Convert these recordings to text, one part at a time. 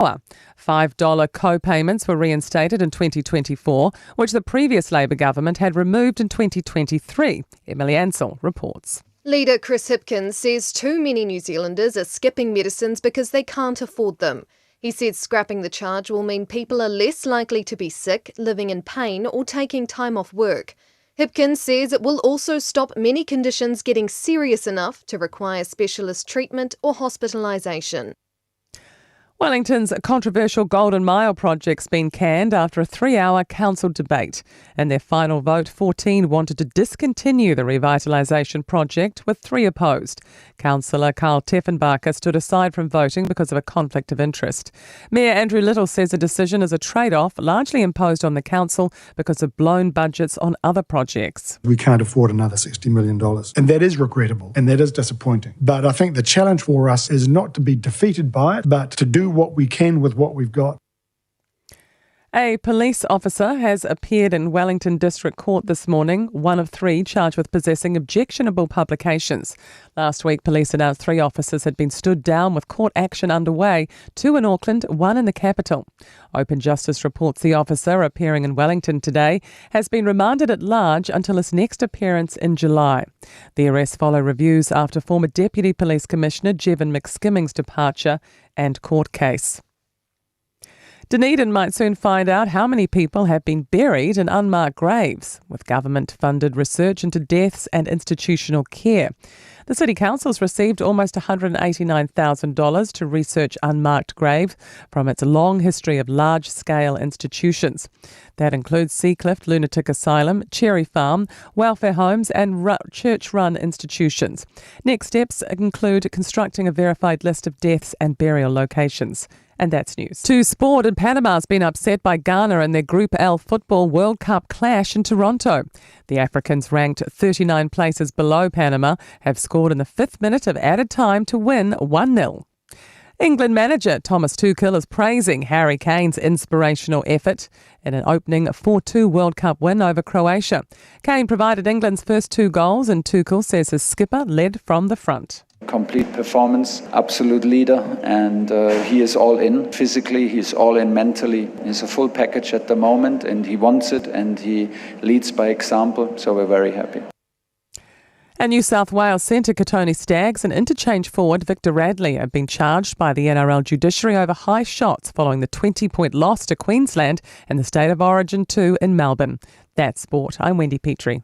$5 co-payments were reinstated in 2024, which the previous Labour government had removed in 2023. Emily Ansell reports. Leader Chris Hipkins says too many New Zealanders are skipping medicines because they can't afford them. He said scrapping the charge will mean people are less likely to be sick, living in pain or taking time off work. Hipkins says it will also stop many conditions getting serious enough to require specialist treatment or hospitalisation. Wellington's controversial Golden Mile project's been canned after a 3-hour council debate. In their final vote, 14 wanted to discontinue the revitalisation project, with 3 opposed. Councillor Carl Teffenbacher stood aside from voting because of a conflict of interest. Mayor Andrew Little says the decision is a trade-off largely imposed on the council because of blown budgets on other projects. We can't afford another $60 million, and that is regrettable and that is disappointing. But I think the challenge for us is not to be defeated by it, but to do what we can with what we've got. A police officer has appeared in Wellington District Court this morning, one of 3 charged with possessing objectionable publications. Last week, police announced 3 officers had been stood down with court action underway, 2 in Auckland, 1 in the capital. Open Justice reports the officer, appearing in Wellington today, has been remanded at large until his next appearance in July. The arrests follow reviews after former Deputy Police Commissioner Jevon McSkimming's departure and court case. Dunedin might soon find out how many people have been buried in unmarked graves, with government-funded research into deaths and institutional care. The City Council's received almost $189,000 to research unmarked graves from its long history of large-scale institutions. That includes Seacliff Lunatic Asylum, Cherry Farm, welfare homes and church-run institutions. Next steps include constructing a verified list of deaths and burial locations. And that's news. To sport, and Panama's been upset by Ghana in their Group L Football World Cup clash in Toronto. The Africans, ranked 39 places below Panama, have scored in the 5th minute of added time to win 1-0. England manager Thomas Tuchel is praising Harry Kane's inspirational effort in an opening 4-2 World Cup win over Croatia. Kane provided England's first 2 goals, and Tuchel says his skipper led from the front. Complete performance, absolute leader, and he is all in. Physically, he's all in mentally. He's a full package at the moment, and he wants it, and he leads by example, so we're very happy. And New South Wales centre Katoni Staggs and interchange forward Victor Radley have been charged by the NRL judiciary over high shots following the 20-point loss to Queensland in the State of Origin 2 in Melbourne. That's sport. I'm Wendy Petrie.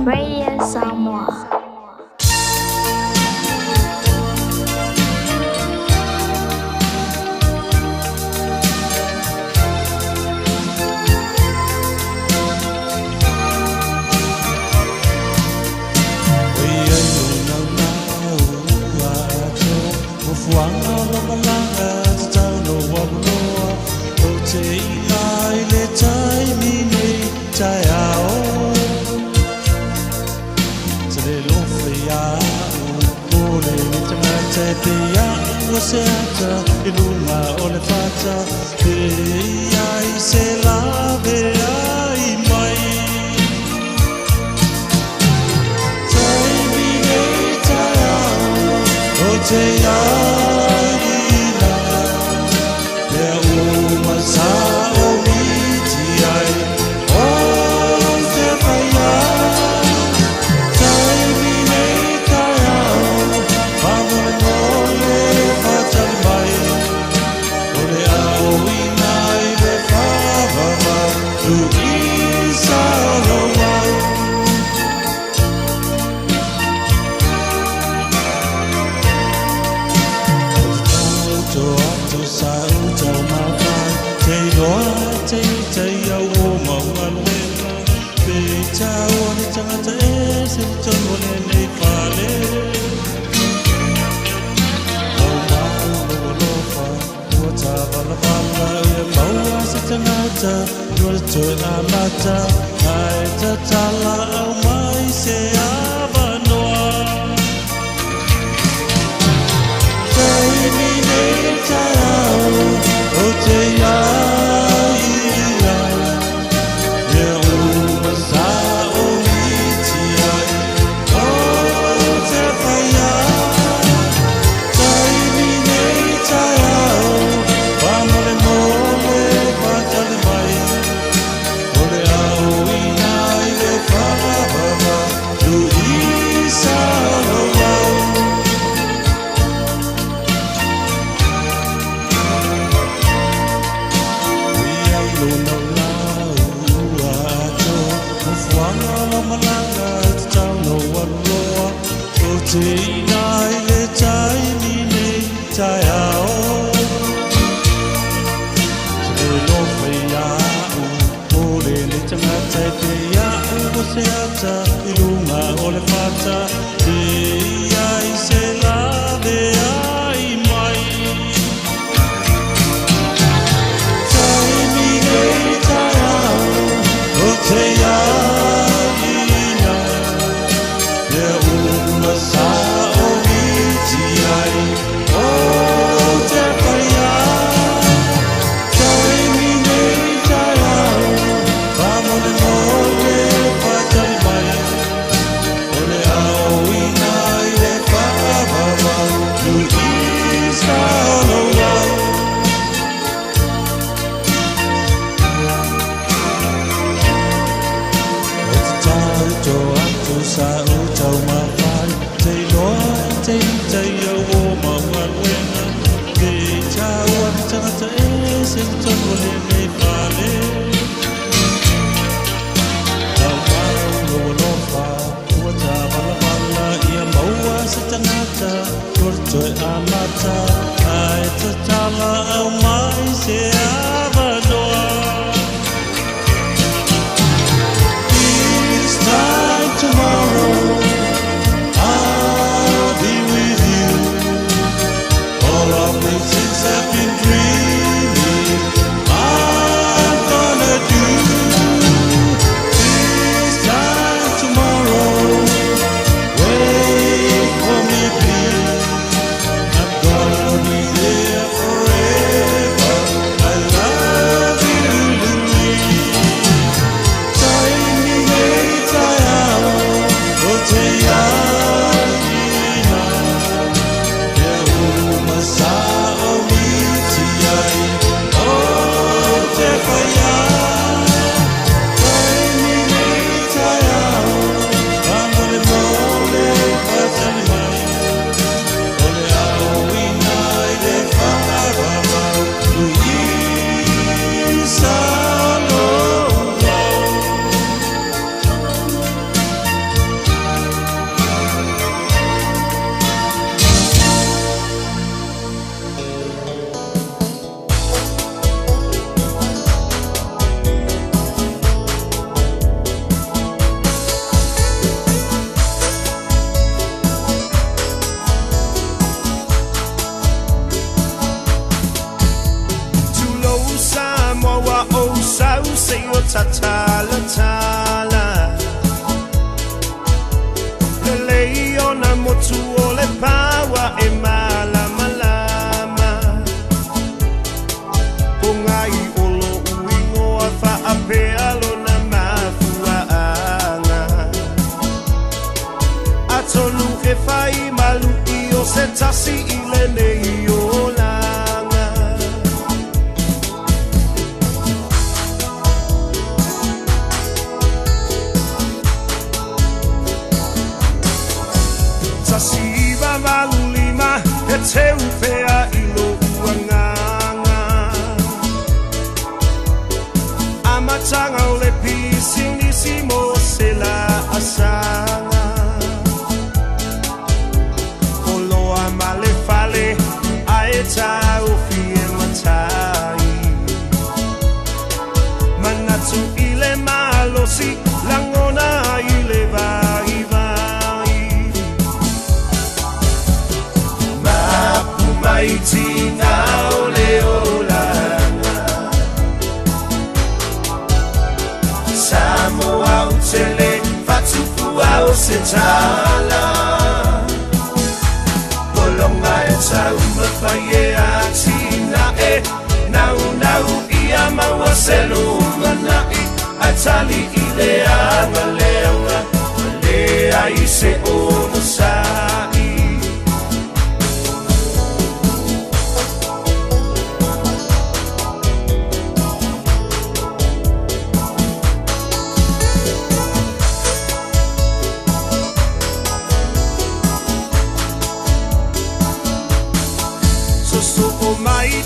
Radio Samoa. Baby, Samoa utele fatufua osetala Bolonga eta umafaye atina Nau ia mawaselu manai Atali ile amalewa Malea ise onusai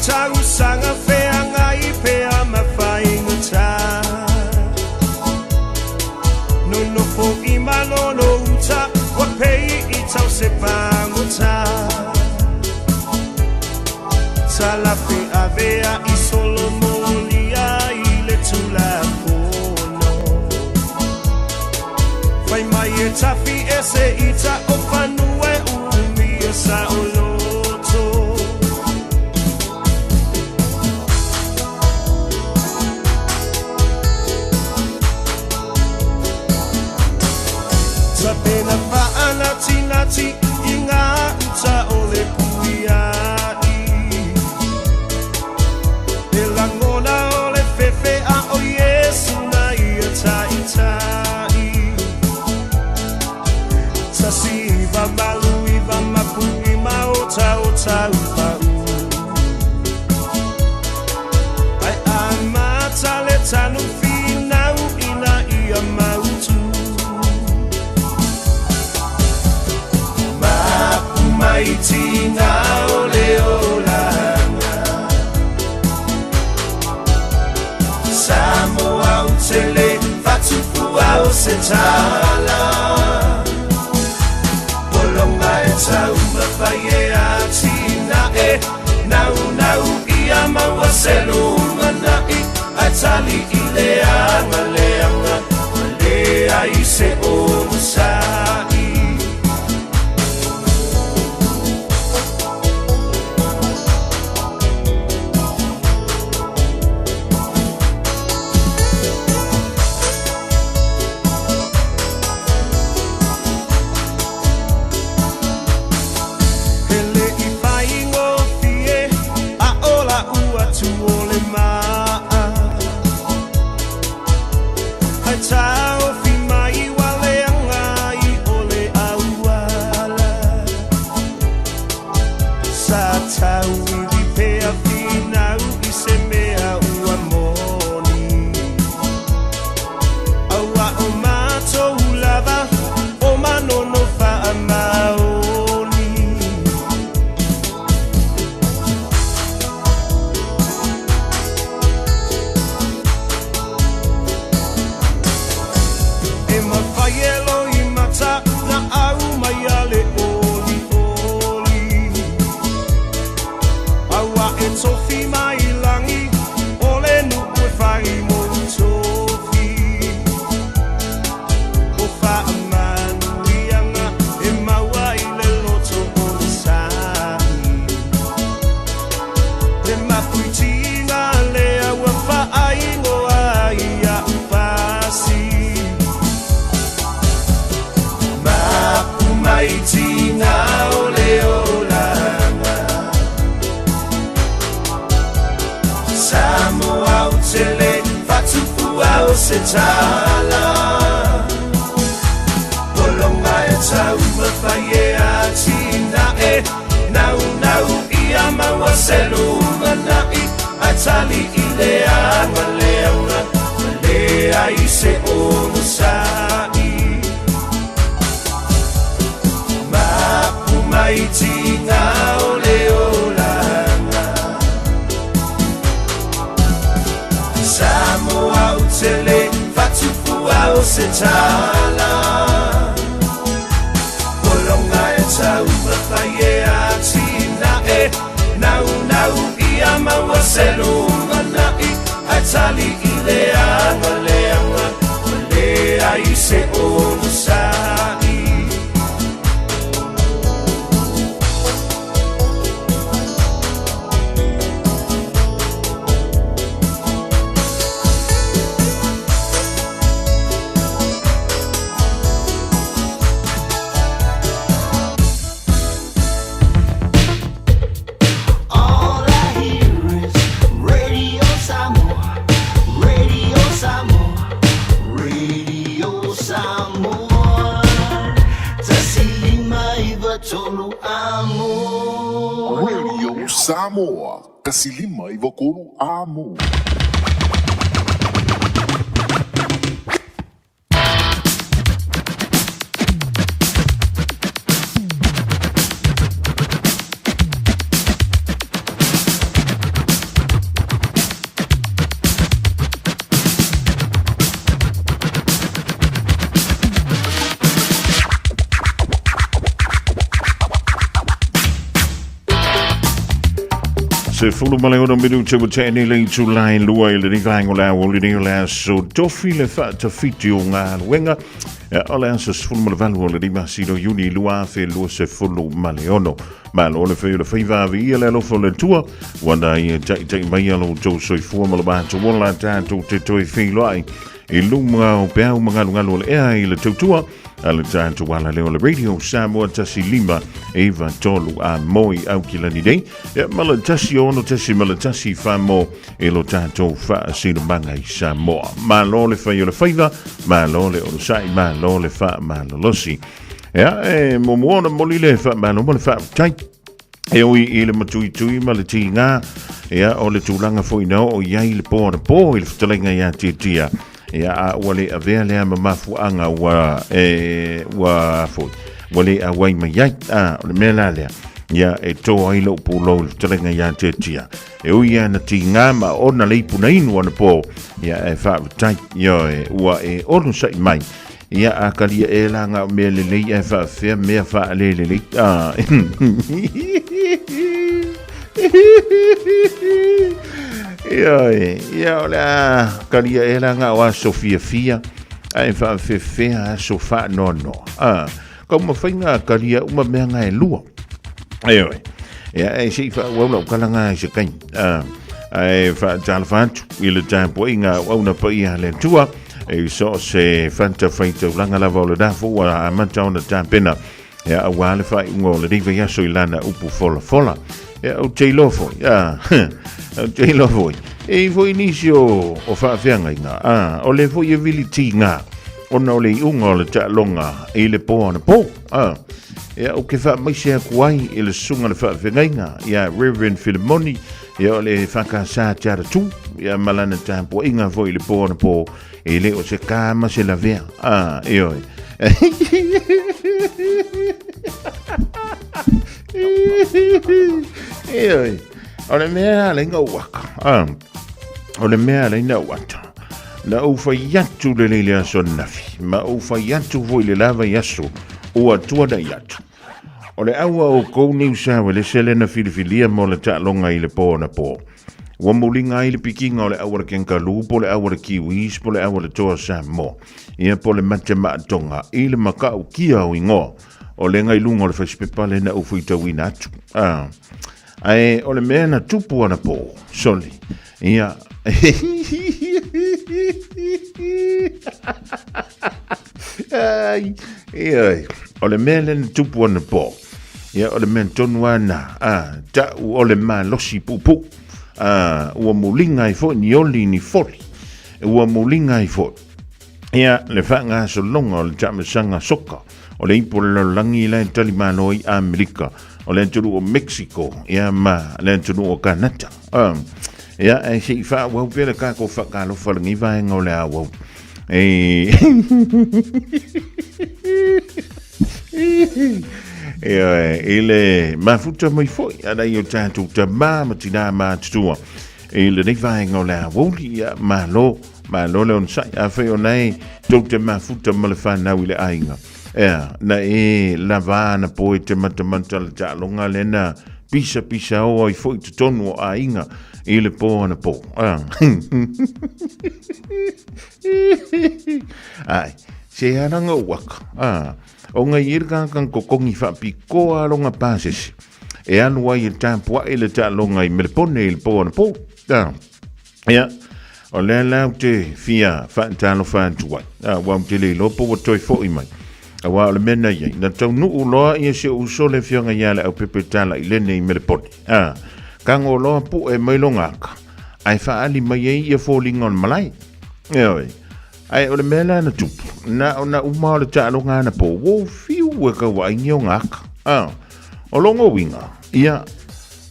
Tau sanga fea ngai pea mawhainguta Nono po I malono uta Wapei I tau se panguta Talafe avea I solomonia I le tula pono Whai mai e tafi e se ita o fanue umi sa oloto Sapena paana tinati inga uta ole puiai Elangona ole fefe a o Yesu na ia tai Sasiva maluiva mapui maota ota upau Ai amata le tanu finau ina ia mautu Mapu maiti na ole olanga Samoa utele fatufu au setala Tau mawhaie atina Nau ia maua selunga nai Atali I leanga leanga Lea I se o musai Setala Polonga e tau mawhaie atina Nau ia maua selunga nai Atali I leanga leanga Lea I se o musai Mapu maiti ngā ole olanga Samoa utele Fatufu setala Polonga e tau mawhaie atina Nau ia maua selunga nai Atali I leanga leanga Lea I se o musai Samoa, kasilima I vakonu amo. Se fulu maleo minuto botani le tu line lua le ni klang o la o le ni la so tofi le fa to fiti o nga wenga ole ansa se fulma le valu le lima sino Juni lua fe lua se fulu maleono ma lo le fe le feiva vi le lo fo le tua wana I tai mai alo jo soi fu ma le ba to wala ta to te toi fe lai I luma o pea mga lunga le ea I le tautua ala tātou wala leo le radio Samoa tasi lima eva tolu a moi au ki lani dei mala tasi ono tasi mala tasi whamo e lo tātou wha sino manga I Samoa ma lo le whai o le whaiva ma lo le o sai ma lo le wha ma lo losi mo moana moli le wha ma lo mo le wha tai e oi I le matui tui ma le ti ngā o le tūlanga fwoi nao o iai le po ana po I le whatalenga ia tia a wale a vea lea mafu anga wa foi wale a wai mai ai o le mea lea ia e tō ai lau pūlau talenga ia te tia e ui ana ti ngā ma ona leipu na inu ana pō ia e whaawatai ia e ua e onu sai mai ia a kalia e langa mea lelei e whaawhea mea wha lelei ia o la kalia e langa o a Sofia Fia ai fa fefea so fa no como fainga kalia uma mea ngai lua ai ia si fa wala kalanga se kain ai fa jalfant ile tempo inga ona pa ia le tua e so se fanta faita langa la vola da fu a manta ona tampena ia wala fa ngol le dia so ilana upu fola o te lofo te lofo e foi inicio o whaawhianga inga o le foi e vili ti ngā ona o le unga o le ta longa e le po ana po o ke wha maise a kuai e le sunga le whaawhianga inga Reverend Philemoni o le whakasa tiara tu malana tampo inga foi le po ana po e le o se kama se la vea oi o le mea le waka o le mea le wata na ufa yatu le leile aso nafi ma ufa yatu voi le lava yaso ua tua da yatu o le aua o kou ni usawa le selena filifilia mo le ta'longa I le po na po ua mulinga I le pikinga o le aua le kenkalu po le aua le kiwis po le aua le toa Samoa ia po le mate maatonga I le makau kia o ingoa o le ngai lunga o le whaispepa le na ufu I tawina atu ai o le mea na tupu ana po soli ia ai o le mea le na tupu ana po ia o le mea tonu ana ta o le ma losi pupu ua mulinga I fo ni oli ni foli ua mulinga I fo ia le whanga so longa o le tamasanga soka o le ipo le langi la talimano I Amerika o le tunu o Mexico ia ma le tunu o Canada ia e si fa wa pele ka ko fa ka lo fa ngi va ngo le awo ile ma futa mai foi ana io tanto ma tina ma tua ile nei va ngo le awo ia ma lo le on sai a fe onai to ma futa ma le fa na ile ainga na la vana poi te matamanta le ta longa lena pisa o I foi te tonu a inga I le po ana po ai se ananga waka o nga irga kan kokongi fa pikoa longa pases e anu ai tampo I le ta longa I melpone il po ana po ia o le laute fia fa tano fa tuai wa mtele lo po toi fo I mai awa le mena ia na tau nu uloa ia se uso le fionga ia le au pepe tala I lene I meleponi kango loa pu e mailongaka ai fa ali mai ia falling on malai ai o le mena na tupu na uma o le ta'alonga na po wo fiu e ka wa inyo ngaka o longo winga ia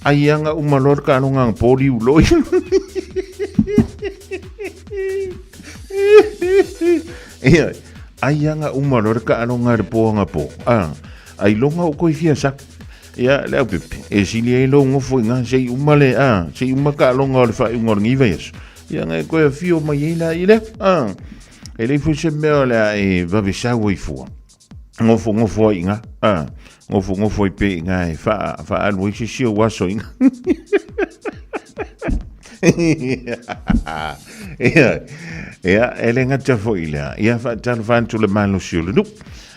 ai anga uma lor ka alonga po li uloi ia ai anga uma lor ka alonga de po nga po ai longa o koi fia sak ia le pepe e sili e longo fo nga sei uma le sei uma ka alonga le fa ngor ngi vees ia nga ko fio mai ila ile e le fu se me la e va vesa wo fu ngofo inga ngofo pe nga fa alwo se si wa so inga Ja, elenga tafoila. Ja, van to le malo sule no.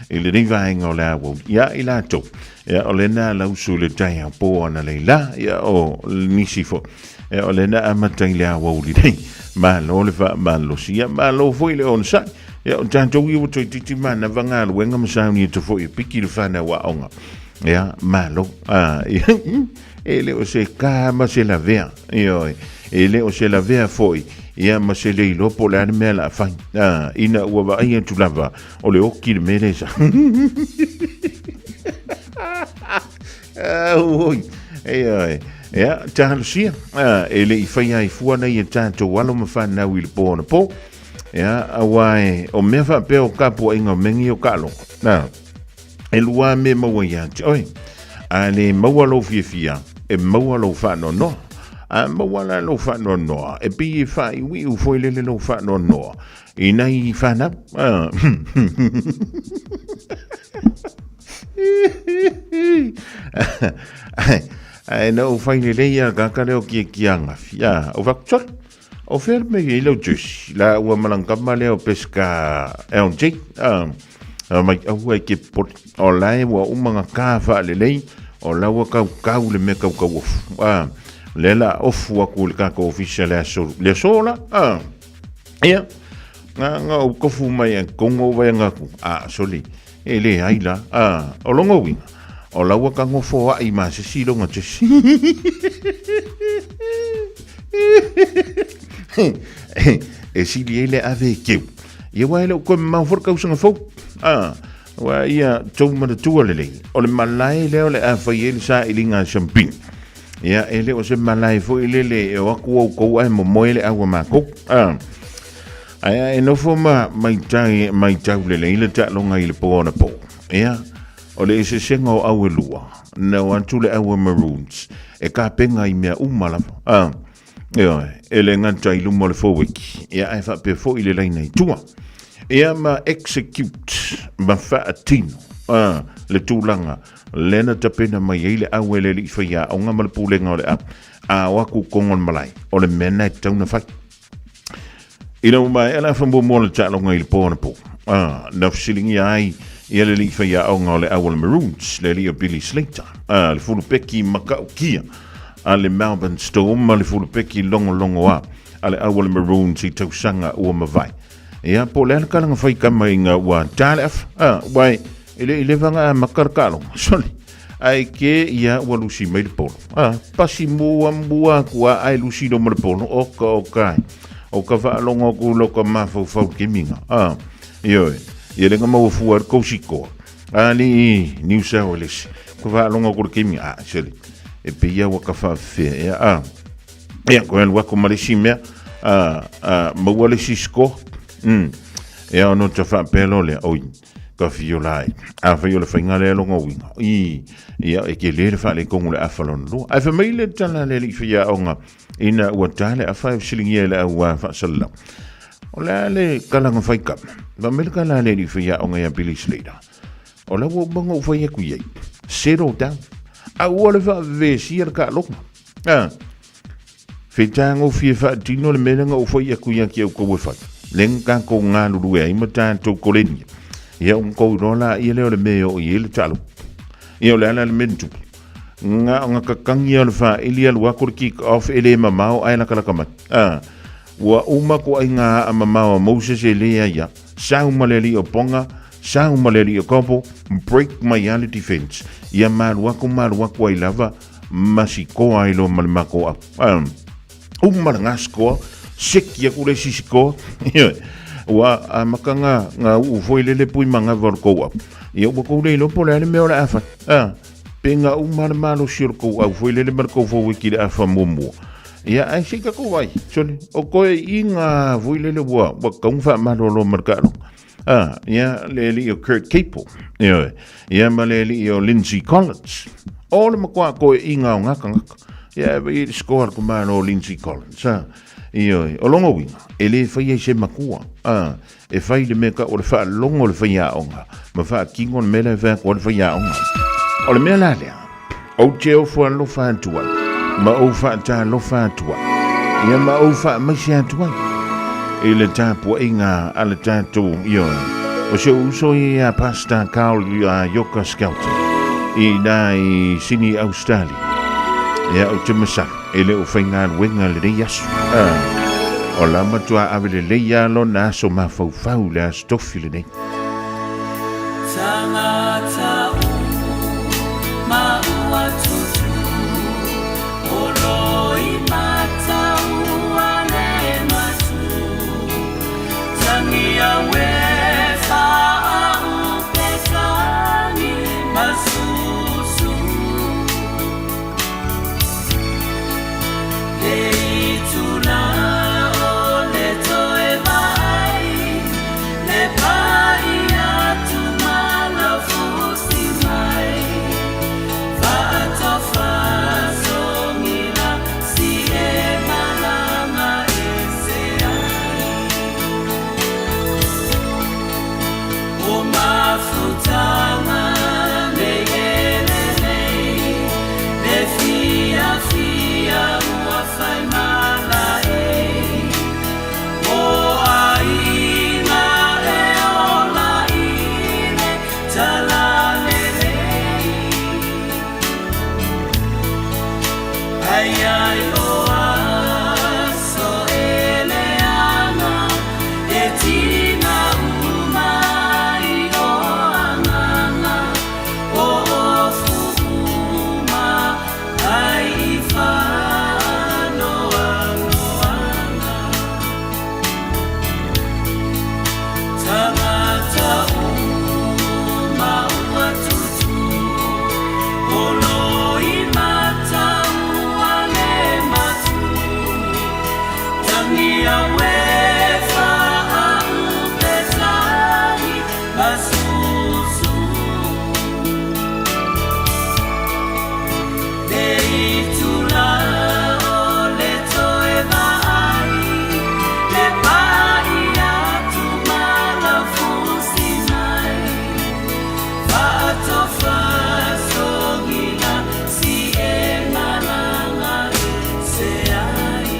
Ile ni va ngola wo. Ja, ila to. Ja, olena la usule taya po na leila. Ja, o nisifo. Ja, olena amataila wo li dei. Malo le va malo sia malo foi le on sa. Ja, tanto wi wo titi mana vanga wenga msauni to foi piki le fana wa onga. Ja, malo. Ele o se kama se la vea. Yo. Ele o se la vea foi. Ia ma se le lo po la me la fa. Ina ua va ia tu lava. O le oki le meresa. Oi. Ja, tahal sia. Ele I fai ai fuana ia tanto walo ma fa na wi le po na po. Ja, awai o me fa pe o kapo inga mengi o kalo. Na. E lua me ma wa ia. Oi. Ale mawalo fia. E mawalo fa no. Mawala lo fa no. E pi fa I wi u foi le lo fa no. Ina I fa na. Ai no fa le ia ga ka le o kianga. Ya, o va tsot. O ferme I lo jus. La u malanga male o pesca e on jig. Mai au e ke pot o lai wa umanga ka fa le. O la wa ka le me ka lela ofu aku le kako official le sola ia nga o kofu mai kongo vai ngaku soli ele aila o longo winga o la wa kango fo ai ma se silo nga te e si ele avec ia wa ele ko ma for ka usanga fo wa ia toma de tuale o le malai le o le afaiel sa ilinga champagne. Ja, ele o se malai fo ile e o ku ko ai mo moile agua mako. Ai no fo mai tai le ile ta longa ile po na po. Ja. O le se sengo au lua. No antule au maroons. E ka penga I mea umala. Ja, ele ngata I lumo le fo wiki. Ja, ai fa pe fo ile laina I tua. Ja ma execute ma fa atino. Le tūlanga lena tapena mai ele awele li faya o nga malpulenga o le a waku kongon malai o le mena tauna fai ina mai ala fambo mo le talo ngai le pona po na fsilingi ai ele li faya o nga le awel maroons le li Billy Slater le fulu peki makaukia le Melbourne Storm le fulu peki longo ale awel maroons I tausanga o mavai ia po le kalanga fai kamai nga wa talef wai ele vanga makarkalo soli ai ke ia walusi mai polo pasi mua kua ai lusi do mai polo o ka va longo ku lo ka mafo ke minga yo ele nga mo fuar ko siko ali New South Wales ko va longo ku ke minga soli e pe ia wa ka fa fe ia ko el wa ko malishime mo wale sisko ia no te fa pelo le oi ka fiolai a fiola fingale longo winga ia e ke le fa le kongu le afalon lo a fa meile tala le fia onga ina wa tale a fa shilingi le wa fa sallam ola le kala nga fai kam va mel kala le fia onga ya Billy Slater ola wo bango fa ye kuye zero down a wole fa ve sir ka lo fitango fi fa dino le menanga o fa ye kuye ki ko wo fa lenga ko nga lu e imata to koleni ia ko rola ia le meo ia le talo ia le ala le mentu nga kakangi al fa ilia wa kur kick off ele mamao ai na kala kama wa uma ko nga mamao Moses ele ia sa uma le o ponga sa uma le o kopo break my reality defense ia mal wa ko ai lava masiko ai lo mal mako uma ngasko sek ia kule sisiko wa makanga nga u foi le pui manga vorko ia ko le lo pola le me ora afa penga u malo shirko au foi le marko fo wiki le afa mumu ia ai sika ko vai soli o ko inga foi le wa kong fa malo lo markalo ia le Kurt Capel ia ma le Lindsay Collins all ma ko inga ngaka ia vi score ko malo Lindsay Collins o longo winga ele fai se makua e fai le meka o le fa longo le fai onga ma fa kingo le mele fa ko le fai onga o le mele o teo fo lo fa tua ma o fa ta lo fa tua Ia maufa maisia tuai. Ile tapu inga ala tatu ioi. O se uso ia pasta kauli a yoka scouter. I nai sini Australia. Ia o te masa. Ele o whainga wenga le yasu. O la matua avele leia lo na so mafau le stofi le nei. Tangata maua tutu Oloi mata uane matu Tangia wefa upetani masusu Leituna ole toe vai Le pai atu mana fusi mai Fatofa somila si e malama eseai O mafutama le elelei Le fia fia ua fai malaei O aina e ola ine talalelei Ai ai o aso eleana e tina umai o anganga o fuuma ai whanoa noanga Tangata maua tutu Oloi mata uane matu Tangia wefa upetani masusu Leitula ole toe vai Le pai atu mana fusi mai Fatofa sogina si e malanga se ai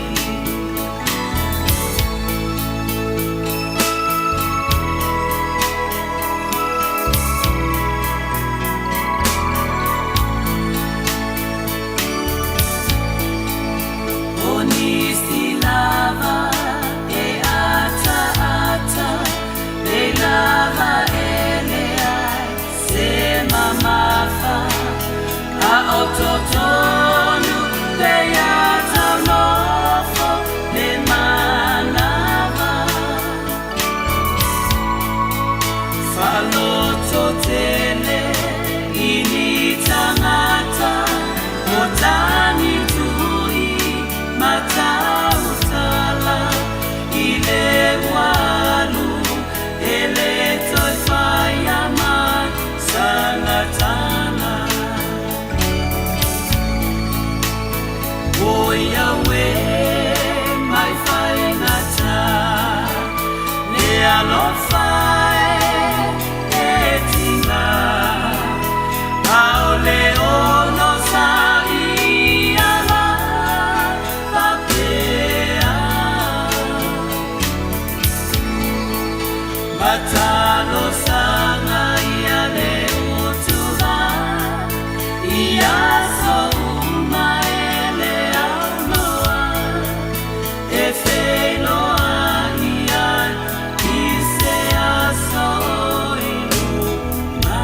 Onisi lava e ata ata Le lava ele ai se mamafa A ototonu le ata nofo le manava Faloto tele ini tangata Otani tui matautala Ile walu ele toi whaiama sangatana Oia we mai whaingata Le alo whae e tina Ao le ono sa iala papea Matalo sanga ia le utuva Ia so uma ele aunoa E wheloa ia i se aso iluma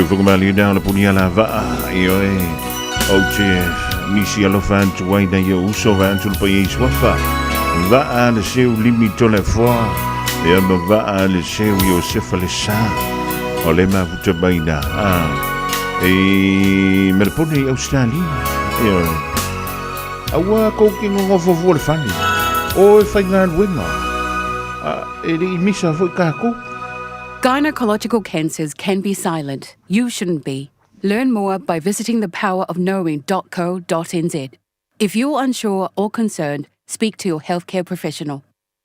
Fofogamua down the Puniala Va, Ioe, Oche, Nisi Alofan to Wayne, Uso Van to Payes Wafa, Va le Seu Limito la Foi, Yama Va le Seu Yosef Alessa, Olema Vutabaina, Melponi Australia, Awa cooking off of Wolf Fanny, or Fingard Winner, Missa Focaco. Gynecological cancers can be silent. You shouldn't be. Learn more by visiting thepowerofknowing.co.nz. If you're unsure or concerned, speak to your healthcare professional.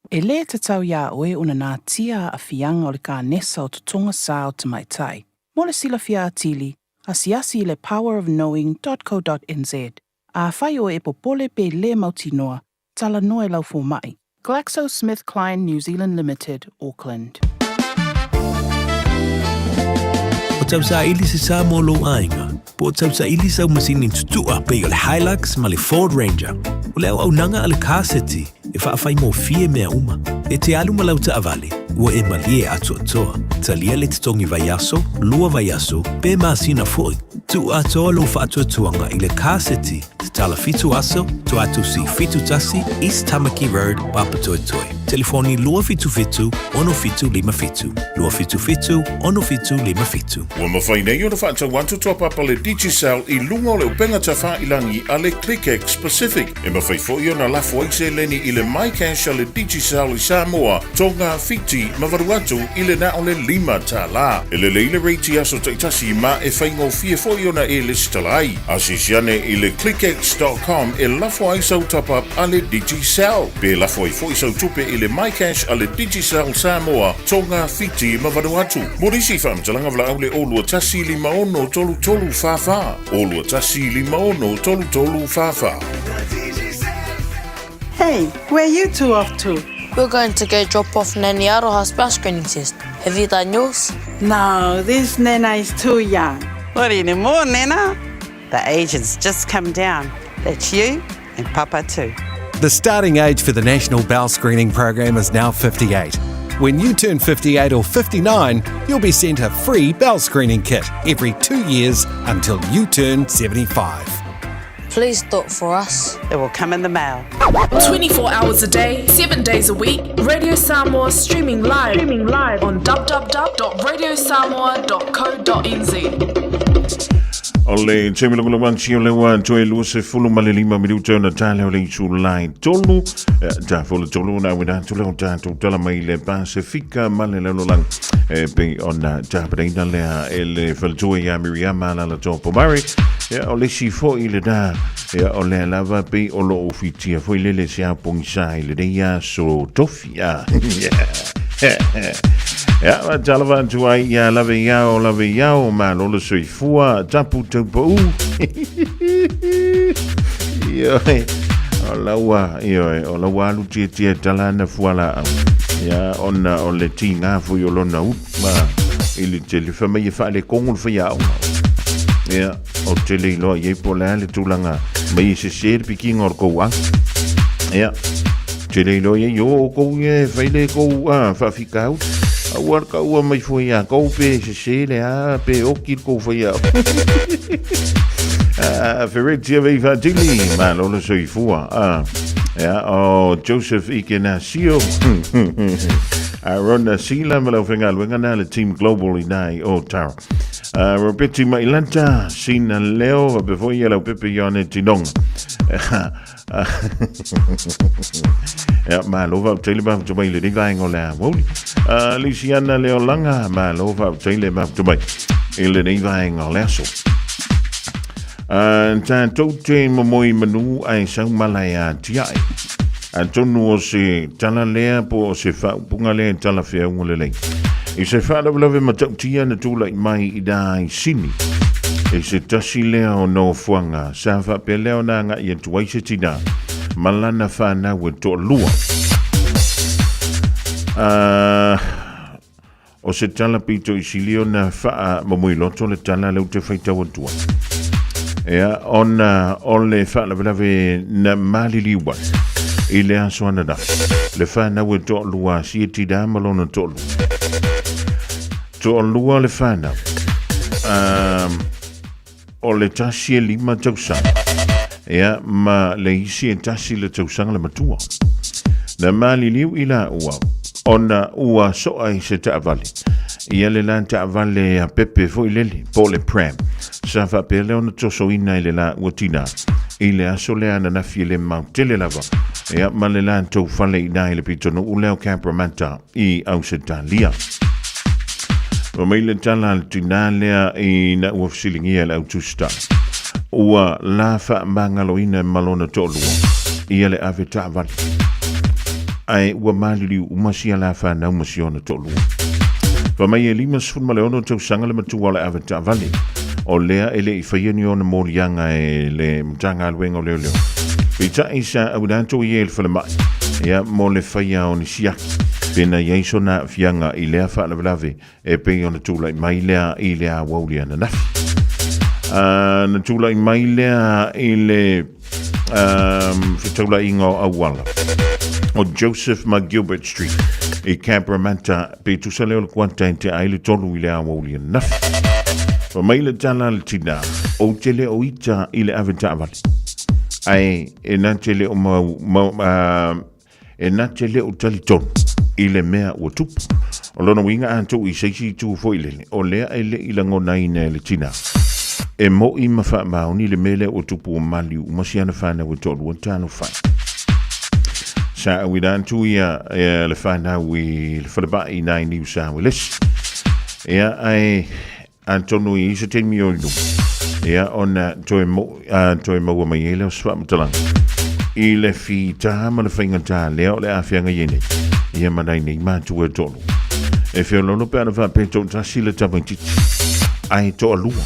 E le te tau ia oe una nā tia a fianga o le ka nesa o tutonga sa o te maitai. Mo le sila fia atili, asiasi i le powerofknowing.co.nz. A whai o e popole pe le mautinoa, tala noe lau fo mai. GlaxoSmithKline New Zealand Limited, Auckland. O tau sa ili se sa mo lo ainga. Po tau sa ili sa masini tutua pe o le Hilux ma le Ford Ranger. O le au nanga ale kaseti e whaafai mo fie mea uma. E te alu malau ta avale, ua e malie atu atoa. Talia le titongi vaiaso, lua vaiaso, pe maasina foi. Tu atoa lo whaatu atuanga i le kaseti te tala fitu aso, tu atu si fitu tasi, East Tamaki Road, Papatoetoe. Telefoni lua fitu fitu, ono fitu lima fitu. Lua fitu fitu, ono fitu lima fitu. Ua mawhainei o na whaata wantu topapa le Digicel i lunga o le upenga tawha ilangi a le ClickX Pacific. E mawhaifo i o na lafo aise leni i le MyCash a le Digicel i Samoa, tonga fiti mawaruatu i le na o le lima ta la. E le leile reiti aso taitasi ma e whaingo fie fo i o na e listalai. Asisiane i le clickx.com e lafo aisau tapap a le Digicel. Pe lafo i fo i sau tupe i le MyCash a le Digicel Samoa, tonga fiti mawaruatu. Morisi whamtalanga vla au le olua tasi li maono tolu tolu fafa. Olua tasi li maono tolu tolu fafa. Hey, where you two off to? We're going to go drop off Nanny Aroha's bus screening test. Have you done yours? No, this Nena is too young. What anymore, Nena? The age has just come down. That's you and Papa too. The starting age for the National Bowel Screening Program is now 58. When you turn 58 or 59, you'll be sent a free bowel screening kit every 2 years until you turn 75. Please do it for us. It will come in the mail. 24 hours a day, 7 days a week. Radio Samoa streaming live on www.radiosamoa.co.nz. Ole temilongo manchi ole wan toe luose fulu malelima minuto na tale ole sulai tolu ta fulu tolu na wina tolu ta tala mai le Pacifica malelelo lang pe ona ta breina le ele faltue ya Miriama la topo mari ya ole si fo ile da ya ole lava pe olo ofitia fo ile le sia pongsa ile de ya so tofia ja, maar tellen we ja, lave jou, maar lolle sui fua, tapu tapu. Olawa lutie talana fuala. Ja, on le tinga fu yo lona ut, maar ili tele fama je fa le kongol fa jou. Ja, o tele lo je pola le tulanga, maar je se ser piking or ko. Ja. Tele lo je yo ko je fele ko fa fikau. Warka ua mai foi a ko pe se le a pe o ki ko foi a Ferretia viva dili ma lo so i fua ja o Joseph Ikenasio Rona Sila me lo finga na le team global inai o tar Roberti Mailanta sina leo before yellow pepe yone tinong ja, maar lova op teleba to mai le dinga ngola woli Luciana Leolanga maar lova op teleba to mai ile dinga ngola so tan tote moi manu ai sang malaya tiai antonu se tala lea po se fa punga le tala fe ngole I se fa love matia na tula mai idai sini e se tasi leo no fuanga sa fa pe leo na nga ye tuaise tina malana fa na we to lua o se tala pito isilio na fa mamui loto le tala le te faita wontua ea ona ole fa lave na maliliwa I le aso anana. Le whanau e to lua si e tida malona to lua. To lua le whanau. O le tasi e lima tausanga. Ea ma le isi e tasi le tausanga le matua. Na mali liu ila ua. Ona ua soa i se taavali. Ia le lan taavale a pepe fo ileli. Po le pram. Sa fa pele ona toso ina i le la ua tina. I le aso le ana na fie le mautele lava. Ea ma le lan tau fale ina i le pitono u leo campramanta i au se talia. O mai le tala le tina lea i na ua fsilingia le au tusta. Ua la fa mangalo ina malona tolua. Ia le ave taavali. Ai ua malili umasia la fa na umasiona tolua. Fa mai e lima sfun maleono tau sanga le matua le ave taavali. O lea ele i whaiani o na morianga e le mtanga aluenga o leo leo. Pita isa au danto i el whale mai. Ia mo le whaia o ni siaki. Pena iaiso na fianga i lea whaala vlave e pei o na tūla i mai lea i lea Aoauli ana nafi. Na tūla i mai lea i le whitaula ingo awala. O Joseph McGilbert Street i Campramanta pe tusa leo le kuanta te aile tolu i lea Aoauli ana nafi. O mai le tala le tina, o tele o ita i le aventa avali. Ai, e na tele o e na tele o tali tonu, i le mea o tupu. O lona winga anto i seisi tu fo i lele, o lea e le ilango naine le tina. E mo i mawha mauni le mele o tupu o mali u masiana whana o tolu o tano whai. Sa awida antu ia le whana i le whalaba i nai niu sa o lesi. Ea ai... Antono i se temi o inu. Ea ona toi maua mai ele o swa matalang. I le fi taha ma le whainga taha lea o le awhianga iene. Ia manai nei mātu e tolu. E whio lono pe ana wha peto tasi le tamaititi. Ai to alua.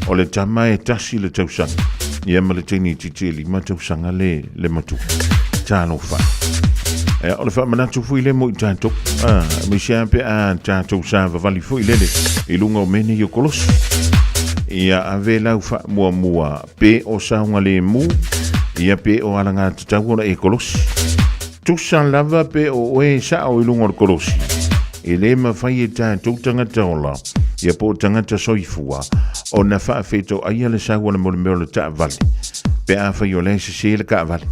O le tama e tasi le tausanga. Ia ma le teni titi e lima tausanga le matu. Tāno wha. O le wha manatu fui le mo i tātou. Mi sea pe a tātou sa vavali fui lele. I lunga o mene i o kolosi. Ia ave lau wha mua pe o saunga le mu. Ia pe o alanga tatau ona e kolosi. Tusan lava pe o oe sa o i lunga o kolosi. I le mawhai e tātou tangata ola. Ia po tangata soifua. O na wha feto aia le saunga le mole meo le ta vali. Pe a whai o le se le ka vali.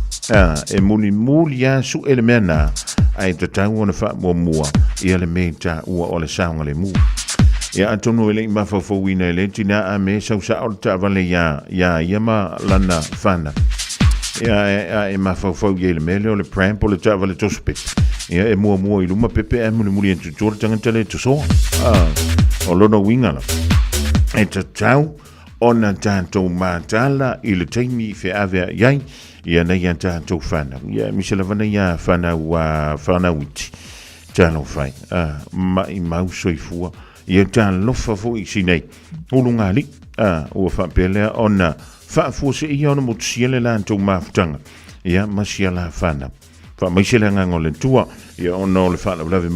E muli a su ele mea nā. Ai tatau ona wha mua. Ia le mea ta ua o le saunga le mu. Ia atono ele i mawhawhau ina ele tina a me sau sa o le ta'avale ia ma lana whana. Ia e mawhawhau ia ele mele o le pramp o le ta'avale tospet. Ia e mua i luma pepe e muli en tutora tangata le tosoa. O lono wingala. E tatau ona tātou mātala i le teimi fe avea iai. Ia nei an tātou whana. Ia misela vana ia whana witi. Tāno whai. Mai mau soifua. Ia tā lofa fo i sinei. Ulunga li. Ua whapelea ona whaafua se ia ona motusiele la antou mafutanga. Ia masia la whana. Whamaisele ngango le tua. Ia ona o le whana wlawe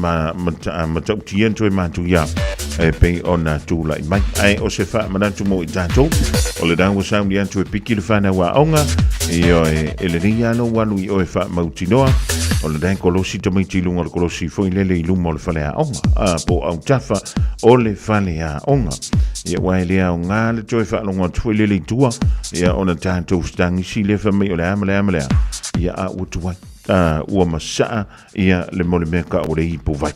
matautia ntoi mātu ia. E pei ona tūla i mai. Ai o se wha manatu mo i tātou. O le dawa sauni antu e piki le whana wa aonga. Io e le ria no wanu i oe wha mautinoa. O le dai kolosi tamaiti lunga le kolosi foi lele i lunga o le whale a onga. Po au tafa o le whale a onga. Ia wai lea o ngā le toi wha longa tui lele i tua. Ia ona tātou stangi si le wha mei o le amalea. Ia a utuai. Ua masaa ia le mole meka o le ipo vai.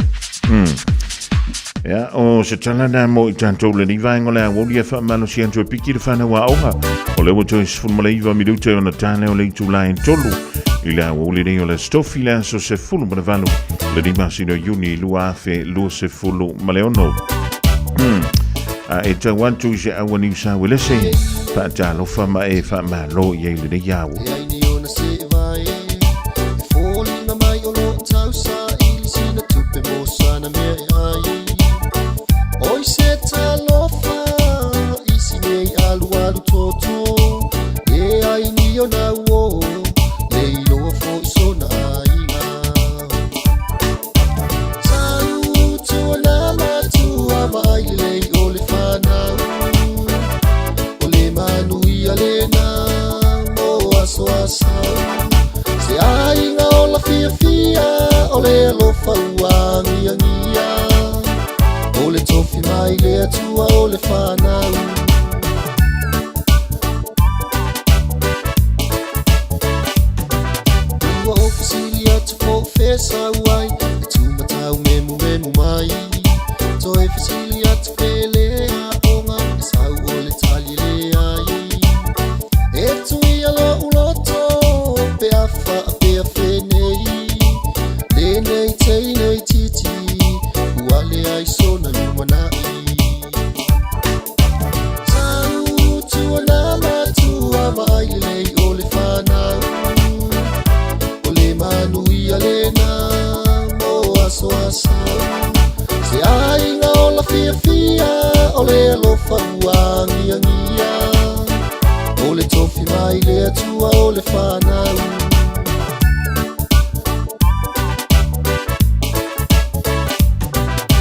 Ia o se talana mo i tātou le ni vaenga le Aoauli e wha malo si antu e piki le whana wa aonga. O le wato e sifun maleiva minute o na tāne o le itu lai tolu. I le Aoauli nei o le stofi le aso se fulu ma le valu. Le ni masino Juni lua afe lua se fulu ma le ono. E tawantu i se awa ni sa wele se. Pa talo fa ma e fa ma lo i e le ne iau. Oi se talofa isi nei alu toto e ai ni ona wo nei lo fo sona inga salu to la matu ama ile ole fana ole manu ia lena mo aso le alofa ua ngia o le tofi mai le atua o le whanau. Ua o fasili atu po fesa uai e tumatau memu mai to e fasili atu pele a onga e sau o le tali le ai e tui alo uloto pe afa pe a whenei le nei tei nei titi ua le ai sona lumanai sau tua na matua mai lei o le whanau o le manui a le na mo aso asau se ainga o la fia fia o le alofa ua ngia o le tofi mai le atua o le whanau.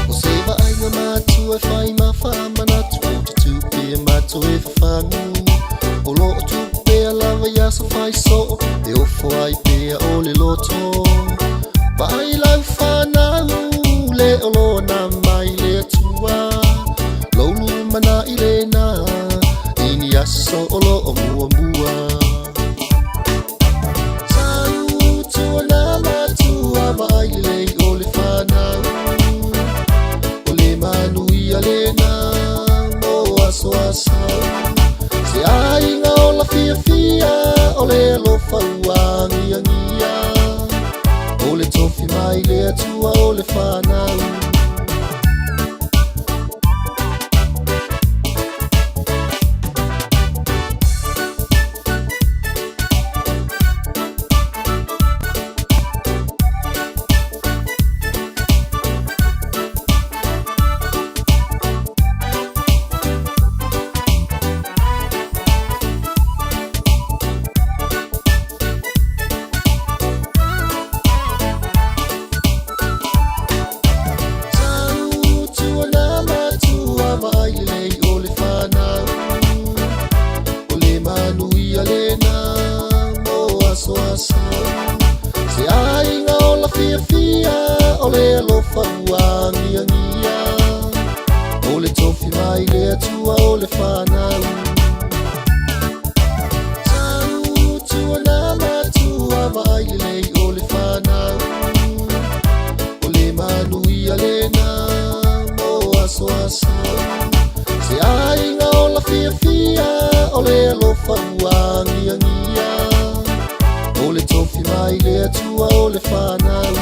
O se ainga matua whai mawha manatu o te tupe mato e whangu o lo o tupe a lava yasa whai so e ofo ai pea o le loto vai lau whanau le olo na mai le atua loulu mana i le na ini aso olo o mua mua sau tua na matua mai le o le whanau o le manui a le na mo aso asau se ainga o la fia fia o le alofa ua ngia o le tofi mai le atua o le whanau. Se ainga o la fia fia o le alofa ua ngia o le tofi mai le atua o le whanau. Sau tua na matua mai le o le whanau o le manui a le na mo aso asau se ainga o la fia fia o le alofa ua ngia o le tofi mai le atua o le whanau.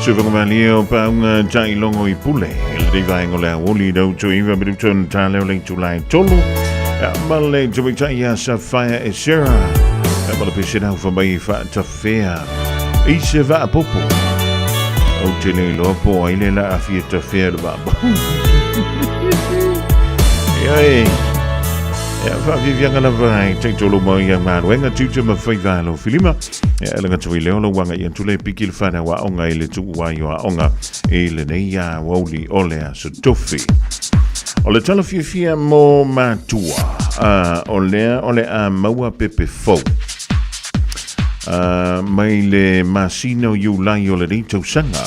Fofogamua leo paunga jai longo I pule. Il rivai ngole Aoauli dau to iwa biruton ta leo leng July tolu. Male jomita ia Sapphire e Sarah. Male pisina fa mai fa ta fea. Ise va popo. O tele lopo ile la afia ta fea ba. Yai. Ja, fa vivianga la vai, te tolo mo yang man, wenga tutu ma fai valo filima. Ja, langa tui leo lo wanga ian tule pikil fana wa onga ile tu wa yo onga ile nei ya Aoauli olea so tofi. Ole tala fia mo matua. Ole a maua pepe fo. Mai le masino yu lai ole rito sanga.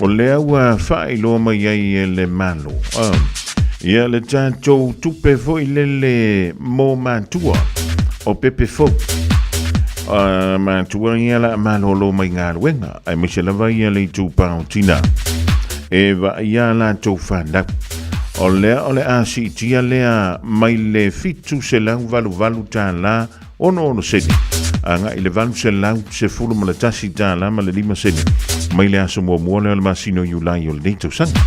Ole wa fai lo mai ai le malo. Ia le tātou tupe fo I lele mō mātua o pepe fo. Mātua ia la malolo mai ngā ruenga. Ai mese lava ia le tūpāo tina. E wa ia la tō whanau. O le a si tia lea mai le fitu se lau valu tā la ono seni. Anga I le valu se lau se fulu ma le tasi tā la ma le 5 seni. Mai le aso mua le masino yulai o le neito sanga.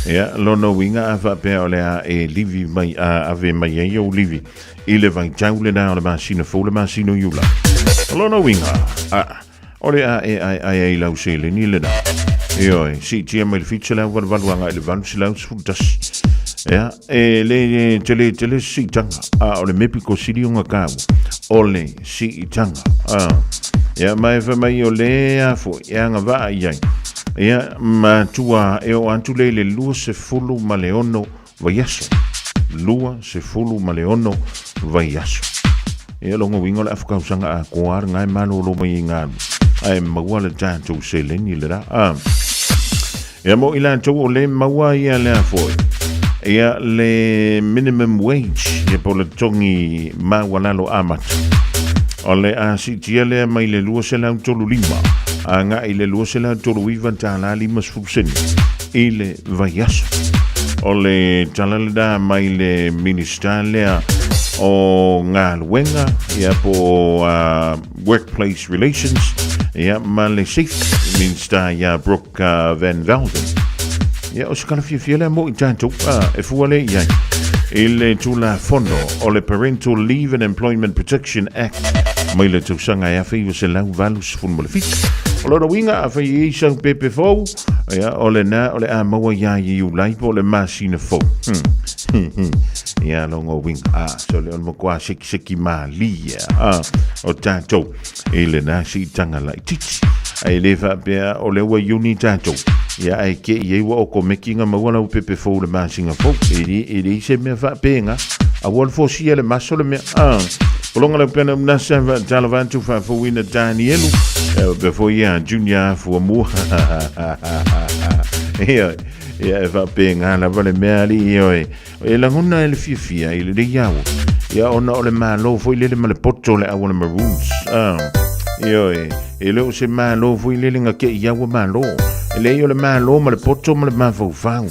Ja, lono winga ava pe ole a e livi mai ave mai e o livi. Ile vai jaule na ole masina fole masino yula. Lono winga. Ole a e lau sele ni le na. Oi, si tia mai fitchela war valwanga ile van sila futas. Ja, e le tele si tanga. Ole mepi ko sili unga ka. Ole si tanga. Ja, mai fa mai ole a fo ya nga va ai. Ia matua e o antule le lua se fulu maleono vaiaso. Lua se fulu maleono vaiaso. Ia longo wingo le afkausanga a koar ngai mano lo mai ngā. Ai maua le tātou se leni le ra. Ia mo ila tau o le maua ia le afoi. Ia le minimum wage. Ia po le tongi mawalalo amata. O le a si tia le mai le lua se lau tolu lima. Anga ile lua se la tolu iwa tala 5% ile vaiaso. Ole talalda mai le ministalea o ngā luenga ia po workplace relations ia ma le safety minister ia Brooke Van Velden. Ia o skala fiele mo I tātou e fuale ia ile tula fondo o le Parental Leave and Employment Protection Act mai le tausanga ia fei se lau valus fun mo le fit. Olo winga a fai I sang pepe fo. Ja, ole a maua ia I ulai po le masina fo. Ja, longo winga. So le on mo kwa seki malia. O tātou. Ele na si tanga lai titi. Ai lewa pia o le ua uni tātou. Ja, ai ke I ewa o ko mekinga maua lau pepe fo le masina fo. Ele se mea wha penga. A wal fo si ele maso le mea. Polonga le pena nasa talavantu fa fo wina Danielu. Before ia junior Fofogamua. Ia va penga la vale meali oi. E la ngona ele fia ile le yawo. Ia ona ole malo fo ile le male poto le awona maroons. Oi. Ele o se malo fo ile le ngake yawo malo. Ele yo le malo male poto male mafo fau.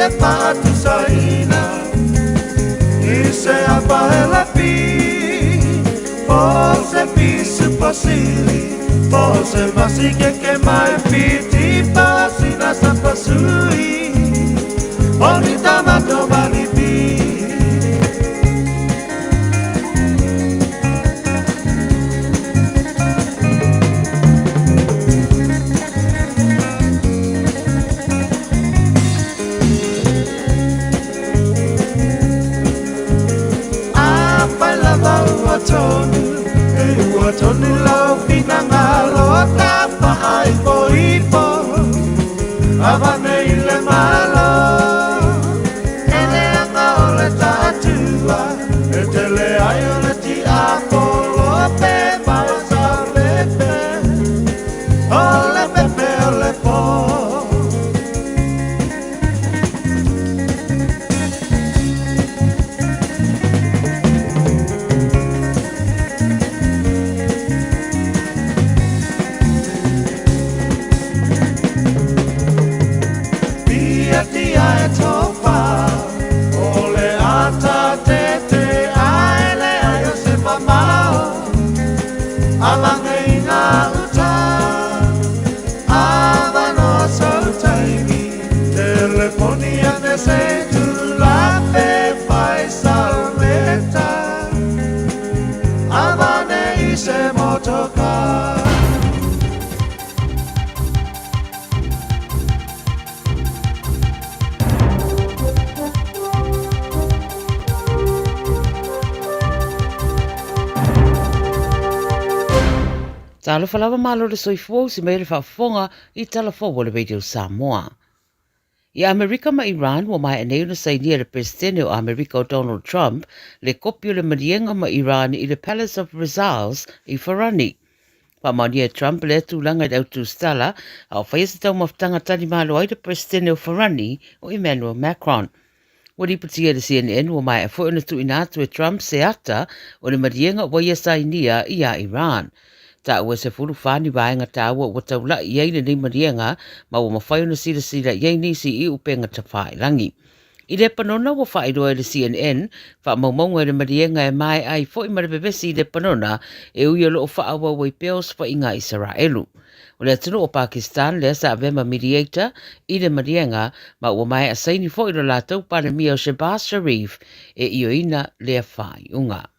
te pātu saina I se apa e la pi Po se pisu pasili Po se masi ke mai piti pasina sa pasui Oni tamato bali pi Tony lau pinangalo tapa ai poipo avane ile malo ele anga ole tatua etele ai ole ti apolo pe mai sa pepe ole pepe ole po Talo falava malo le soifua si mere whaafonga I talafoa le Radio Samoa. I Amerika ma Iran wa mai aneu na sainia le presidente o Amerika o Donald Trump le kopio le marienga ma Iran I le Palace of Versailles I Farani. Pamania Trump le tūlanga I autu stala au whaiasa tau maftanga tani malo ai le presidente o Farani o Emmanuel Macron. Wari patia le CNN wa mai a fwona tu inatu e Trump se ata o le marienga wa ia sainia I a Iran. Ta ua se fulu whani waenga ta ua wa taula I eile ni marienga ma wa mawhai na sira sira I nisi I upenga ta whae rangi. I le panona wa whae roa le CNN, wha maumaunga le marienga e mai ai fo I marabebesi le panona e uia loo wha wa wai peos wha inga Israelu. O le atunu o Pakistan le asa avema mediator I le marienga ma ua mai a saini fo I lo lātou pane mia o Shehbaz Sharif e ioina le whae unga.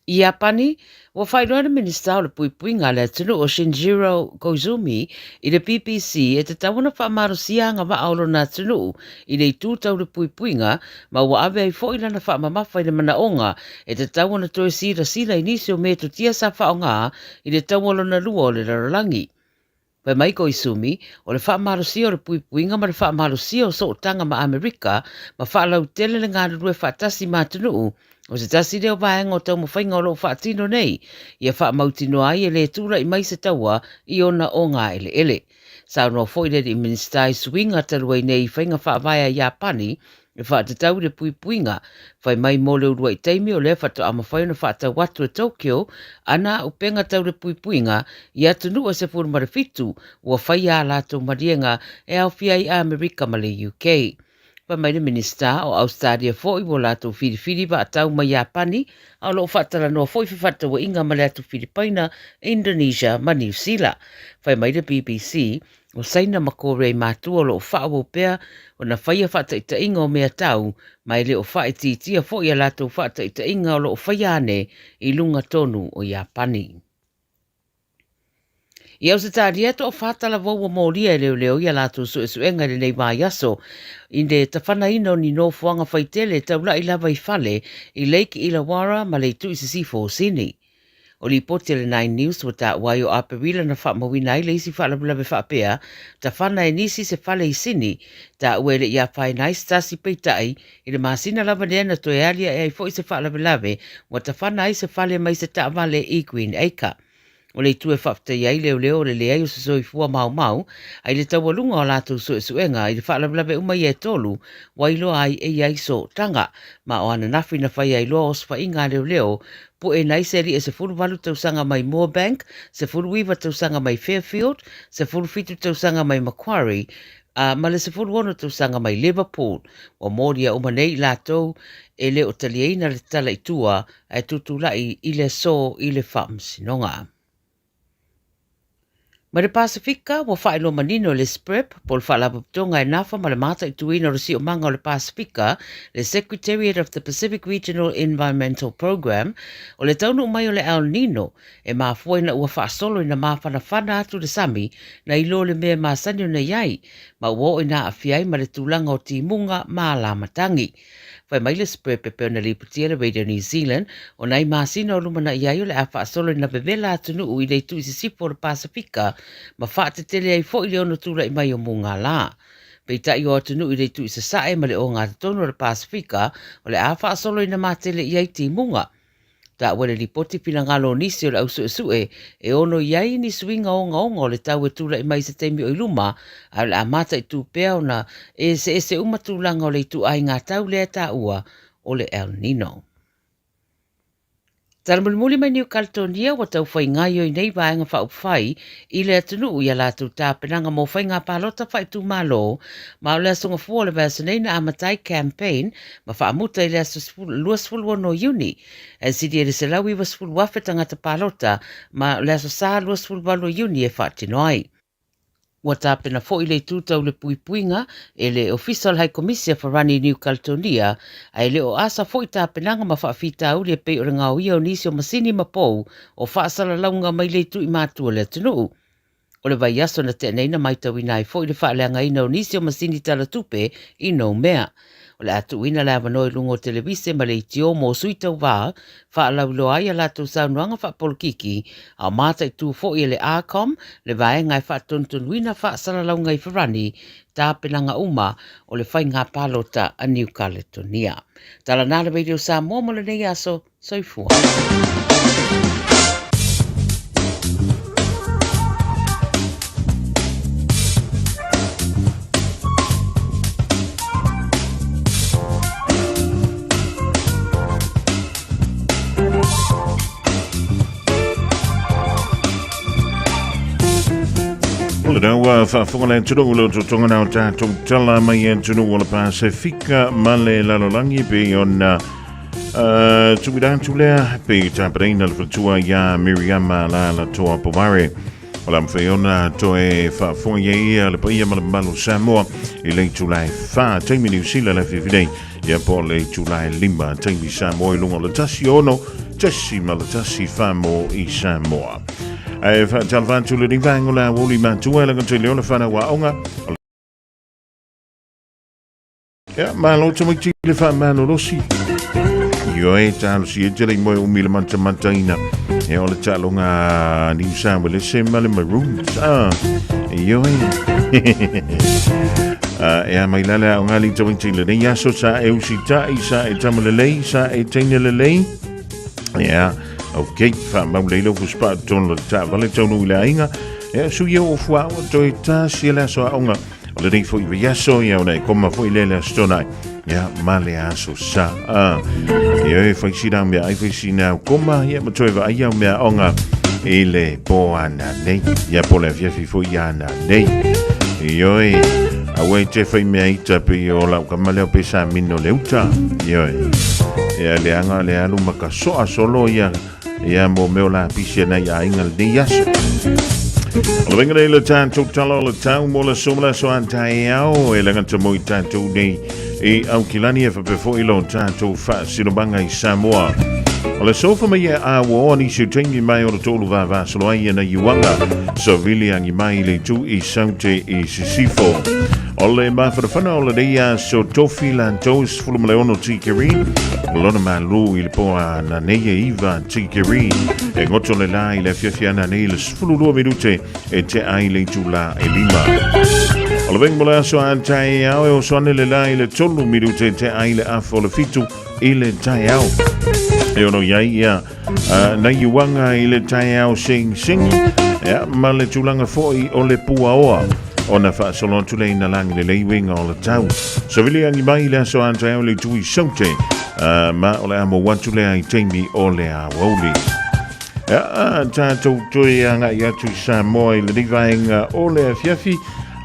I Apani, wa whairoa na minista o le puipuinga le atunu o Shinjiro Koizumi I le BBC e te tawana whaamarusianga wa aolo na atunu I le tūtau le puipuinga ma wa ave ai fo ilana whaamamawhai le manaonga e te tawana toe sira I nisi o me tu tia sa whaonga I le tawalo na lua o le rarangi. Pai mai Koizumi, o le whaamarusia o le puipuinga ma le whaamarusia o so tanga ma Amerika ma whaalau tele le ngā rue whaatasi ma atunu o se tasi leo vaenga o tau mawhainga o lo whaatino nei, ia wha mautino ai e le tūra I mai se taua I ona o ngā ele ele. Sao no foile I minister I swinga taruai nei whainga whaavaya Japani, e wha te tau le puipuinga, whai mai mo le urua I teimi o le whato ama whaina whaata watu e Tokyo, ana upenga tau le puipuinga, I atunu a se furu marifitu, ua whai a lato marienga e au fia I Amerika ma le UK. Pa mai le minista o Australia foi wo lato Filipini va tau mai Japani au lo fatala no foi fata wo inga ma lato Filipaina, Indonesia ma New Zealand. Fa mai le BBC o saina makore matu o lo fa wo pea o na faia fata ita inga o mea tau mai le o fa ititia foi lato fata ita inga o lo faiane I lunga tonu o Japani. Ia se tāria to o whātala wau o mōria leo leo ia lātou suenga le nei mai aso. Inde ta whana ino ni no fuanga whaitele tau la I lava I whale I Lake Illawarra ma le tu I se sifo sini. O li pote le 9 News wa ta wai o aperila na wha mawina I le isi whalabulawe whapea ta whana e nisi se whale I sini ta uele ia whai nai stasi peitai I le masina lava neana to e alia e ai fo I se whalabulawe wa ta whana I se whale mai se ta wale I Green Acre. O le tue whafta iai leo leo le leai o se soifua mau mau, ai le tawalunga o lātou suenga i le whaalablawe umai e tolu, wailo ai e iai so tanga, ma o ana nafi na whai ai loa o sfa inga leo leo, po e naiseri e se furu walu tausanga mai Moorebank, se furu iwa tausanga mai Fairfield, se furu fitu tausanga mai Macquarie, ma le se fulu ono tausanga mai Liverpool, o moria o manei lātou e le o talieina le tala itua e tutulai i le so i le whaamsinonga. Ma le Pasifika, wa whaelo manino le SPREP, pol whaalapaputonga e nafa ma le mata i tuina o si o manga o le Pasifika, le Secretariat of the Pacific Regional Environmental Program, o le taunu mai o le El Nino, e mafua ina ua whaasolo ina mawhanawhana atu le sami, na ilo le mea masani o na iai, ma ua ina awhiai ma le tūlanga o timunga ma la matangi. Whai mai le SPREP e peona li putia le Radio New Zealand, o nei masina o lumana iai o le a whaasolo ina bevela atunu u i le tu isi sipo o le Pasifika, ma whaate tele ai fo i le ono tūra i mai o munga la. Pei tai o atunu i le tu isa sae ma le o ngā tatono o le Pasifika, o le a whaasolo ina matele iai ti munga. Ta wale li poti pina ngalo nisi o le ausu esue, e ono iai ni swinga o ngaonga o le tau e tūra i mai se teimi o iluma, a le amata i tū pea ona e se umatūlanga o le tu ai ngā tau lea ta ua o le El Nino. Tala mulimuli mai New Caledonia wa tau whai ngai o i nei vaenga whau whai i le atunu u ia lātou tāpenanga mō whai ngā pālota whai tū mālo, ma o le asunga fua le vasanei na amatai campaign ma whaamuta i le luasfulu no Iuni, e sidi e le se lau i wasfulu wafetanga ta pālota ma le aso sā luasfulu walo Iuni e whaatino ai. Wa tāpena fo i le tūtau le puipuinga e le Official High Commissioner for Rani New Caledonia ai le o asa fo i tāpenanga ma whaafita au le pei o ngā uia o nisi o masini ma pou o whaasala launga mai le tu i mātua le atunuu. O le vai aso na te neina mai tau inai fo i le whaaleanga ina o nisi o masini tala tupe i no mea. O le atu ina le avanoi lungo televise ma le itio mo sui tau wā, whaalau loa ia lātou saunuanga whaapolkiki, a mata i tū fo i le ACOM, le vaenga e whaatuntun wina whaasalaunga i wharani, tāpenanga uma o le whai ngā pālota a New Caledonia. Tala nāra Radio Samoa mo le nei aso, soifua. Ole nau whaafonga tunu ulo tutonga nau tātou tala mai tunu o le Pasifika ma le lalolangi pe ona tuidātu lea pe tāpareina le whatua ia Miriama la toa Pomare. O la mwhaiona to e whaafonga ia le paia ma le malu Samoa i le tulai wha taimi New Zealand le whiwhidei ia po le tulai 5 taimi Samoa i lunga le tasi ono tasi ma le tasi whamo i Samoa. Ai fa talvantu le divango la Aoauli matua la konte leona fana wa onga. Ya malo to mti le fa malo losi. Yo e talo si e tele mo umile manta mantaina. E ole talonga ni usamba le sema le maroons. Yo e. E mai la onga li to mti le ya so sa e usita isa e tamale le sa e tene le. Ja. Ok, fa maulelo fuspa ton lo ta vale tonu la inga. E su yo fwa to ta si la so onga. O le fo i ya so ya ona koma fo ile la stona. Ya male aso sa. E fa si da me ai fa si na koma ya mo to va ya me onga ile po ana nei. Ya po la fia fo ya na nei. Yo e awe te fa me ai ta pe yo la kamale pe sa mino leuta. Yo e le anga le alu makaso solo ya ia mo meo la pisia na ia ingal de yas. O venga le tanto talo le tau mo la somla so antai ao e la ngata mo tanto nei e au kilani e fa befo i lo tanto fa sinobanga i Samoa. O le sofa mai a wo ni se tengi mai o tolu va va solo ai na yuanga so vili angi mai le tu i saute i sisifo. O le mawhana o le reia so tofi lantos fulum leono tikeri. Lona malu il poa na neia iva tikeri. E ngoto le la i le fiafiana nei le sfulu 2 minute e te ai le tula e lima. O le vengmola so antai au e o soane le la i le tolu minute te ai le afo le fitu i le tai au. E ono iai ia na iwanga i le tai au sing sing. Ma le tulanga foi o le pua oa. Ona fa solon tu le na lang le leiwinga o le tau. So vili angi mai le so antai au le tui saute. Ma o le amo wantu le ai teimi o le Aoauli. Tātou tui anga i atu Samoa i le divaenga o le fiafi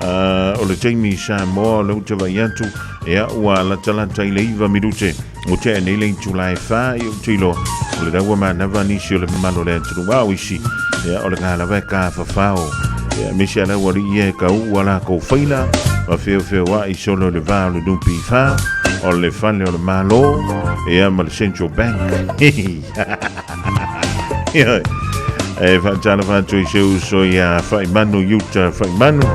o le Jamie Samoa le uta vai atu ea ua la talanta i le iwa mirute o te nei le July fa i o tilo o le raua manava nisi o le mamalo le atunu wau isi ea o le ngala vai ka fafao ea misi ala wari ia ka ua la kou whaila ma feo wa i solo le vā o le numpi fa o le fale o le malo ea ma le Central Bank e whaatana whātua i seu so ia whaimanu yuta whaimanu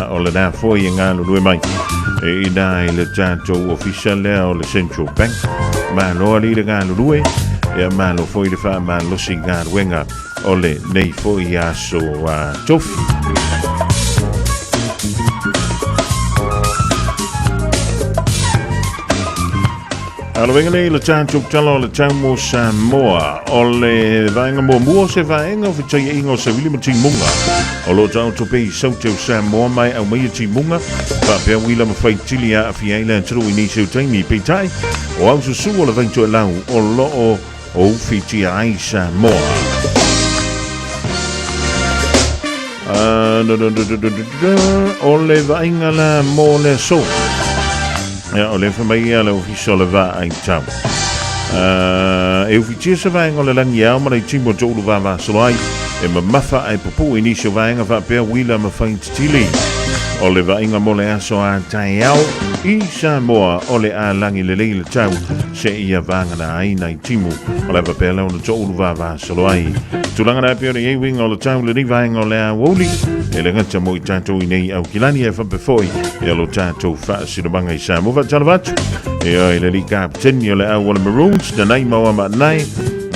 o le nā fōi ngā lulue mai i nā i le tātou official lea o le Central Bank ma loa li le ngā lulue ia ma lo fōi le wha ma losi ngā ruenga o le nei fōi aso tofi Alo venga nei le tātou tala o le tau mo Samoa o le vaenga mua se vaenga o fitai ingo se wili ma timunga o lo tau tope i sauteu Samoa mai au mai timunga pa pia wila ma fai tili a fiaila tru i ni seu taimi peitai o au susu o le vainto e lau o lo o fiti ai Samoa o le vaenga la mo le so o le whamai le ofiso le vā ai tau. E ufitia sa vaenga o le langi au mana i timo tōru vā solai e ma mawha ai popo i nisi o vaenga wha pēr wila ma whain titili. O le vaenga mo le aso a tai au i Samoa o le a langi le leile tau se ia vanga na aina i timo o le pēr lau na tōru vā solai. Tulanga na pēr i ewinga o le tau le ni vaenga o le Aoauli e le ngata mo i tātou i nei au kilani e whapefoi e alo tātou whaasilomanga i Samoa vatala vatu e o le li kapteni o le Aoauli Maroons na nei maua ma nei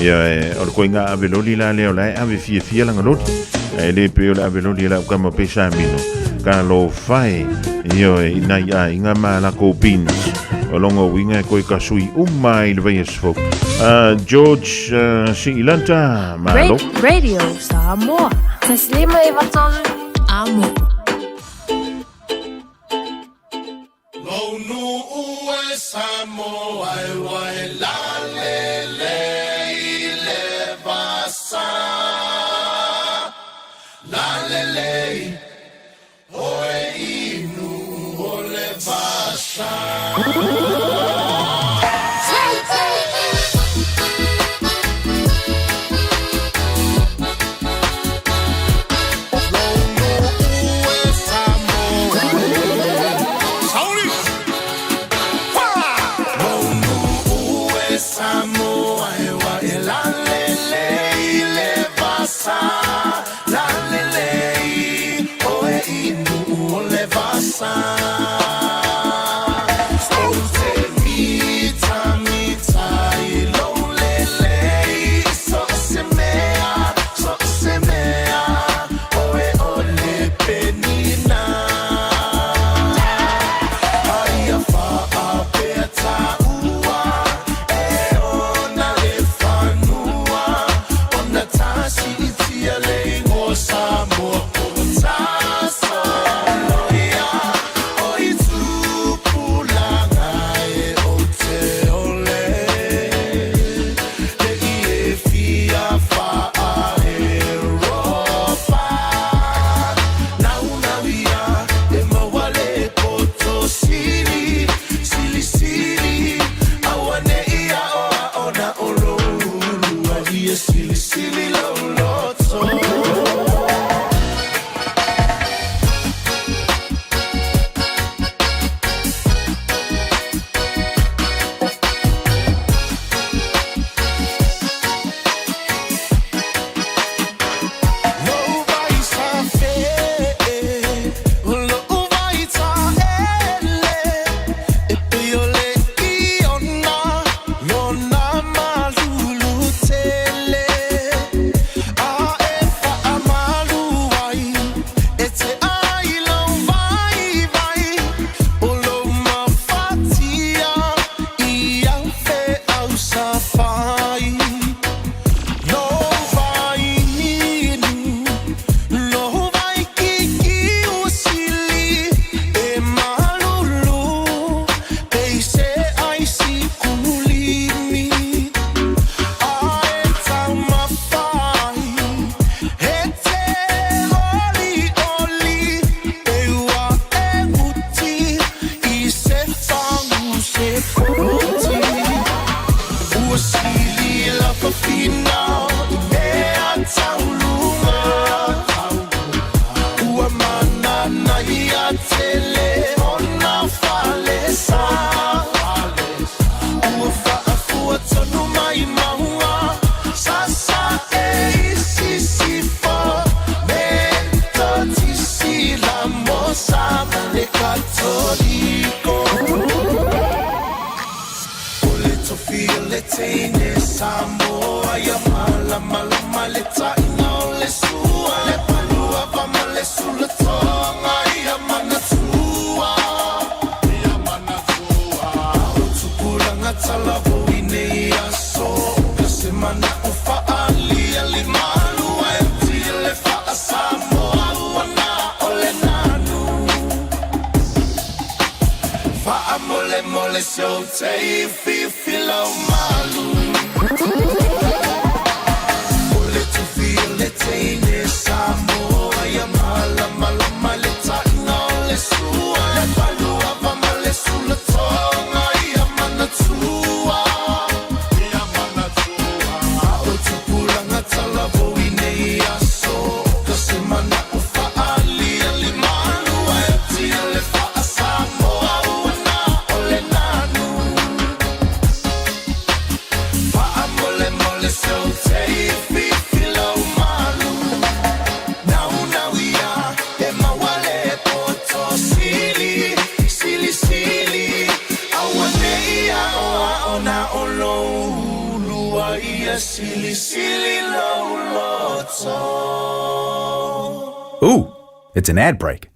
e o le koe ngā aveloli la leo la e ave fia langa noti e le pe o le aveloli la ukama pesa mino ka lo fai e o i nei a inga ma la ko beans o longo winga koe ka sui umai le vai esfok George si ilanta malo Radio Samoa Taslima i vatonu Amo Lonu ue Samoa wai la le vasa la le oe inu o le vasa tele ona falesa Ufa afua tonu mai mahua Sasa sisifo Mento tisila mosa Le cattolico Uleto filetine Samoa Ya mala mala maleta ina ole sua Le palua vamale sulla tonga Ya manatua Ya manatua Utupula ngatala voine ya so Kasemana ufa ali alimalu Aetile fa Samoa Uana ole nanu Fa amole mole so te filo malu Ole tu file te Samoa ya mala mala maleta inole sua Le palua vamale sulla tonga ya manatua Ya manatua Utupula ngatala voine ya so Kasemana ufa ali alimalu Aetile fa Samoa Uana ole nanu Fa amole mole so te filo malu Now we are Ema wale poto sili Sili Awane ya oa ona olo Lua ia sili lo loto Ooh, it's an ad break.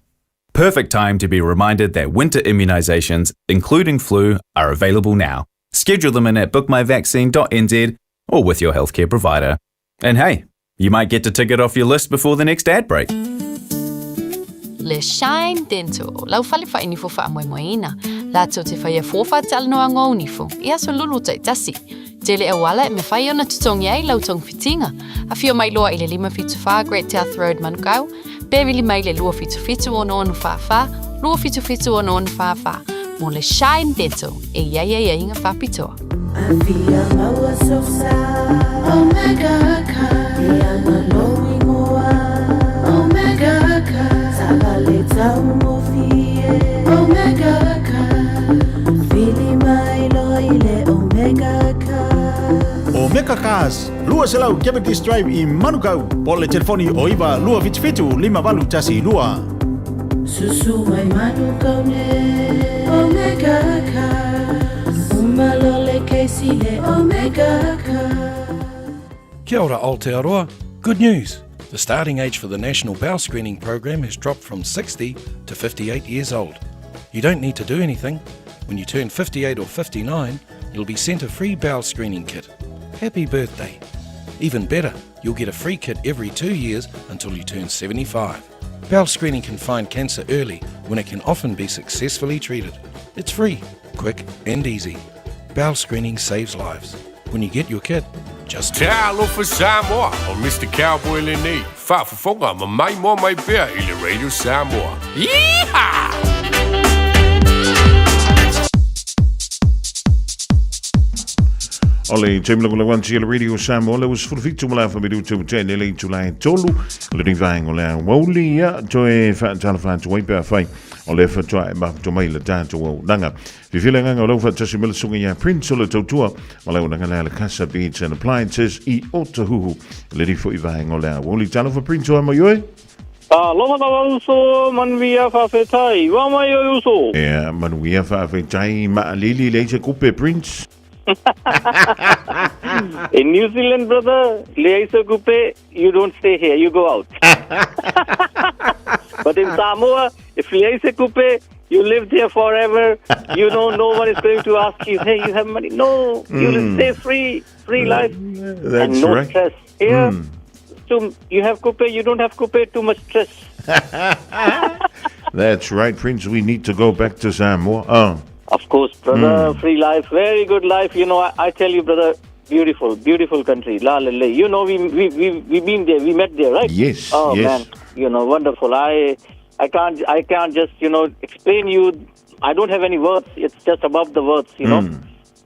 Perfect time to be reminded that winter immunisations, including flu, are available now. Schedule them in at bookmyvaccine.nz or with your healthcare provider. And hey, you might get a ticket off your list before the next ad break. Le Shine Dental, lau fale fa ini fo fa moina. La to te fa ia fofa tal no ngo ni fo. Ia so lulu tai tasi. Tele e wala me fa ona tutong yai lau tong fitinga. A fio mai loa ile 5 fitu fa Great South Road Manukau. Bevili mai le lua fitu ono fa. Lua fitu ono fa. Mo le Shine Dental e ia inga fa pitoa. Avia maua sosa Omega ka Ia maloi ngoa Omega ka Sagale tau mofie Omega ka Fili mai loile Omega ka Omega Cars, lua selau Cavities Drive i Manukau. Pole telefoni o iwa lua fitu 5 tasi lua. Susu mai Manukau ne Omega ka Umalole keisile Omega ka Kia ora Aotearoa. Good news. The starting age for the National Bowel Screening Program has dropped from 60 to 58 years old. You don't need to do anything. When you turn 58 or 59, you'll be sent a free bowel screening kit. Happy birthday. Even better, you'll get a free kit every 2 years until you turn 75. Bowel screening can find cancer early when it can often be successfully treated. It's free, quick and easy. Bowel screening saves lives. When you get your kit, just Te alofa Samoa o Mr. Cowboy Lenny. Fofogamua mai mo mai bea i le Radio Samoa. Yeehaw! Ole Jamila la wanti le Radio Samoa le was fulfitu mala fa midu tu tene le July tolu le ni vai ngole Aoauli ya toe fa tala fa tu wai pa fai ole fa tu ma tu mai le tatu o danga vi file nga lo fa tasi mil sunga ya Prince le totua mala una ngala le Casa Beach and Appliances I Otahuhu le ri fo I vai ngole Aouli tala fa Prince o ma yoe Aloha na uso manuia whawhetai. Wa mai o uso. Manuia whawhetai ma lili le se kupe Prince. In New Zealand, brother, Leisa Coupe, you don't stay here, you go out. But in Samoa, if Leisa Coupe, you live there forever. You know, no one is going to ask you, hey, you have money. No, you will stay free life. That's and no right. stress. Here, you have Coupe, you don't have Coupe, too much stress. That's right, Prince. We need to go back to Samoa. Of course, brother, free life, very good life. You know, I tell you, brother, beautiful, beautiful country. La la la. You know, we been there, we met there, right? Yes. Oh yes. man, you know, wonderful. I can't just explain you. I don't have any words. It's just above the words. You know,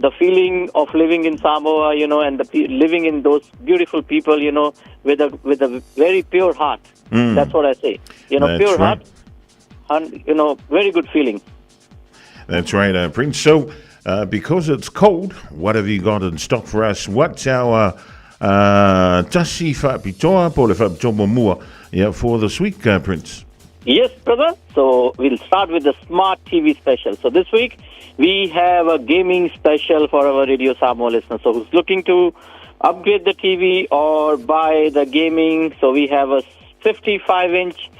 the feeling of living in Samoa. You know, and living in those beautiful people. You know, with a very pure heart. That's what I say. You know, That's pure right. heart. very good feeling. That's right, Prince. So, because it's cold, what have you got in stock for us? What's our tasi whapitoa po le whapitoa for this week, Prince? Yes, brother. So we'll start with the smart TV special. So this week we have a gaming special for our Radio Samoa listeners. So who's looking to upgrade the TV or buy the gaming? So we have a 55-inch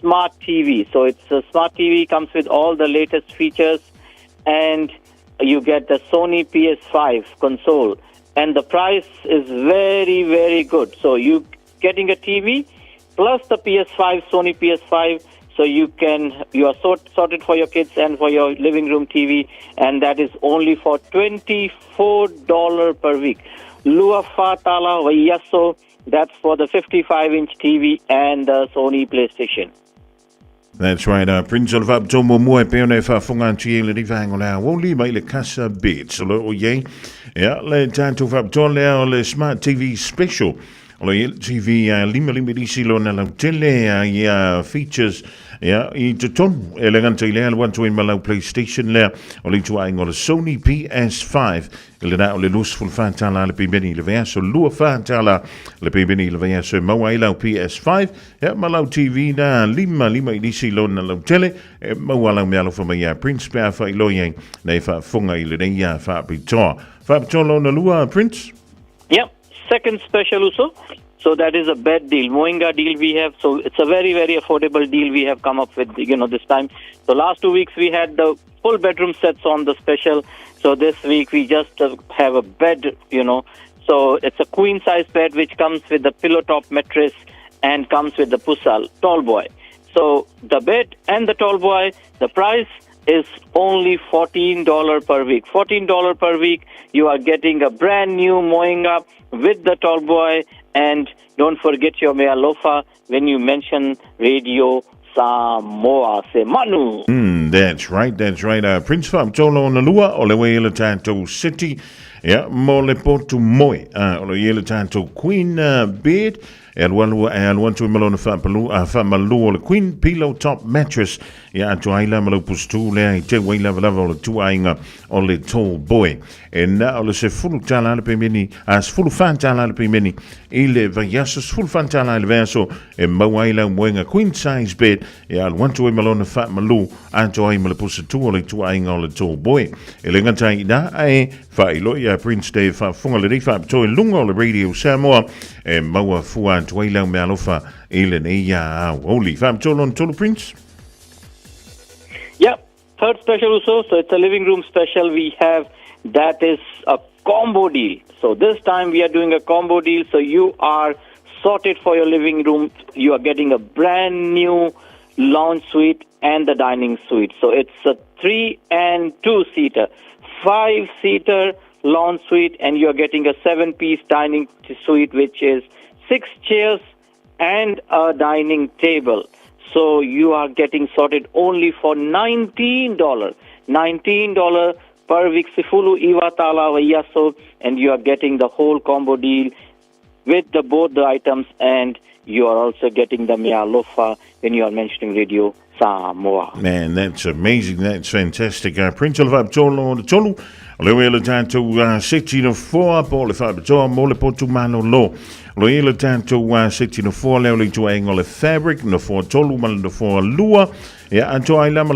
smart TV. So it's a smart TV, comes with all the latest features, and you get the Sony PS5 console. And the price is very, very good. So you getting a TV plus the PS5, Sony PS5. So you are sorted for your kids and for your living room TV, and that is only for $24 per week. Lua Fatala Vayaso, that's for the 55-inch TV and the Sony PlayStation. That's right, Prince of Abdomo Moe Peone Fafunganchi le Divangola, Woli by the Casa Beats, Lo Ye, le Tanto Fabtole, le Smart TV Special. Le TV lima silo na lang tele features I tuton elegante le want to in malau PlayStation le oli tu ai ngol Sony PS5 le na le lus full fantala le pibeni le verso lua fantala le pibeni le verso mau lau PS5 malau TV na lima silo na lang tele mau lau mialo fa mai Prince pa fa ilo yang nei fa funga le nei fa pito na lua Prince. Yep. Second special also. So that is a bed deal, Moinga deal we have. So it's a very, very affordable deal we have come up with, this time. So last 2 weeks we had the full bedroom sets on the special. So this week we just have a bed, So it's a queen size bed which comes with the pillow top mattress and comes with the pusal, tall boy. So the bed and the tall boy, the price is only $14 per week. $14 per week, you are getting a brand new Moinga with the tall boy, and don't forget your mea lofa when you mention Radio Samoa. Say Manu. That's right. Prince Fab Tolo na lua o le wele tanto city. Mo le portu moi. O le yele tanto queen bed. And one to Malone Famalu, the Queen Pillow Top Mattress. To Aila Malopus 2, Te Wayla level to Ainga, or the tall boy. And now let's say full talent mini, as full fan talent mini, Ile Vayasus, full fan talent verso, and Mawaila wearing a queen size bed. One to Malone Fat Malu, and to Aimalopus 2, or to Ainga, or the tall boy. Eleganta da, Failoya Prince Day Fungal Fab Toy Lungo, the Radio Samoa, and Mawa Fuan. Twaila Malofa Elen Aoauli. Fam Tolon Tolo Prince? Yeah, third special also. So it's a living room special we have. That is a combo deal. So this time we are doing a combo deal. So you are sorted for your living room. You are getting a brand new lounge suite and the dining suite. So it's a 3 and 2 seater, 5-seater lounge suite, and you are getting a 7-piece dining suite, which is 6 chairs and a dining table. So you are getting sorted only for $19 per week. Sifulu Iwatala Vayaso, and you are getting the whole combo deal with both the items, and you are also getting the mea lofa when you are mentioning Radio Samoa. Man, that's amazing. That's fantastic. Prince of Abtolo Tolu. Loela tanto 1604 Paul if Abtolo Mole Potumano Law. Loela tanto 1604 Lely to Angle fabric, no for Toluman, no for Lua. And to I lam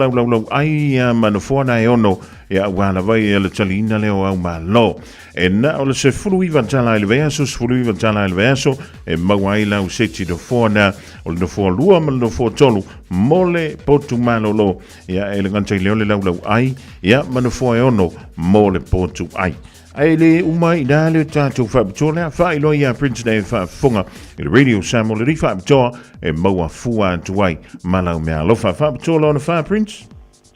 I am and for Naono. One of a Talina Leo Malo. And now let's say full even Tala Versus, full even Tala Verso, and Mawaila 1604 now, or the for Luam, no for Tolu, Mole Potumano Lo. Elegante Leole Laulo I, Manofono, Mole Potu I. Aile umai dale tato fabtola failoya Prince Day Funga Radio Samuel Rifab Toa and Moa Fua Tuai Malau Mealofa Fabtola on the Fire Prince.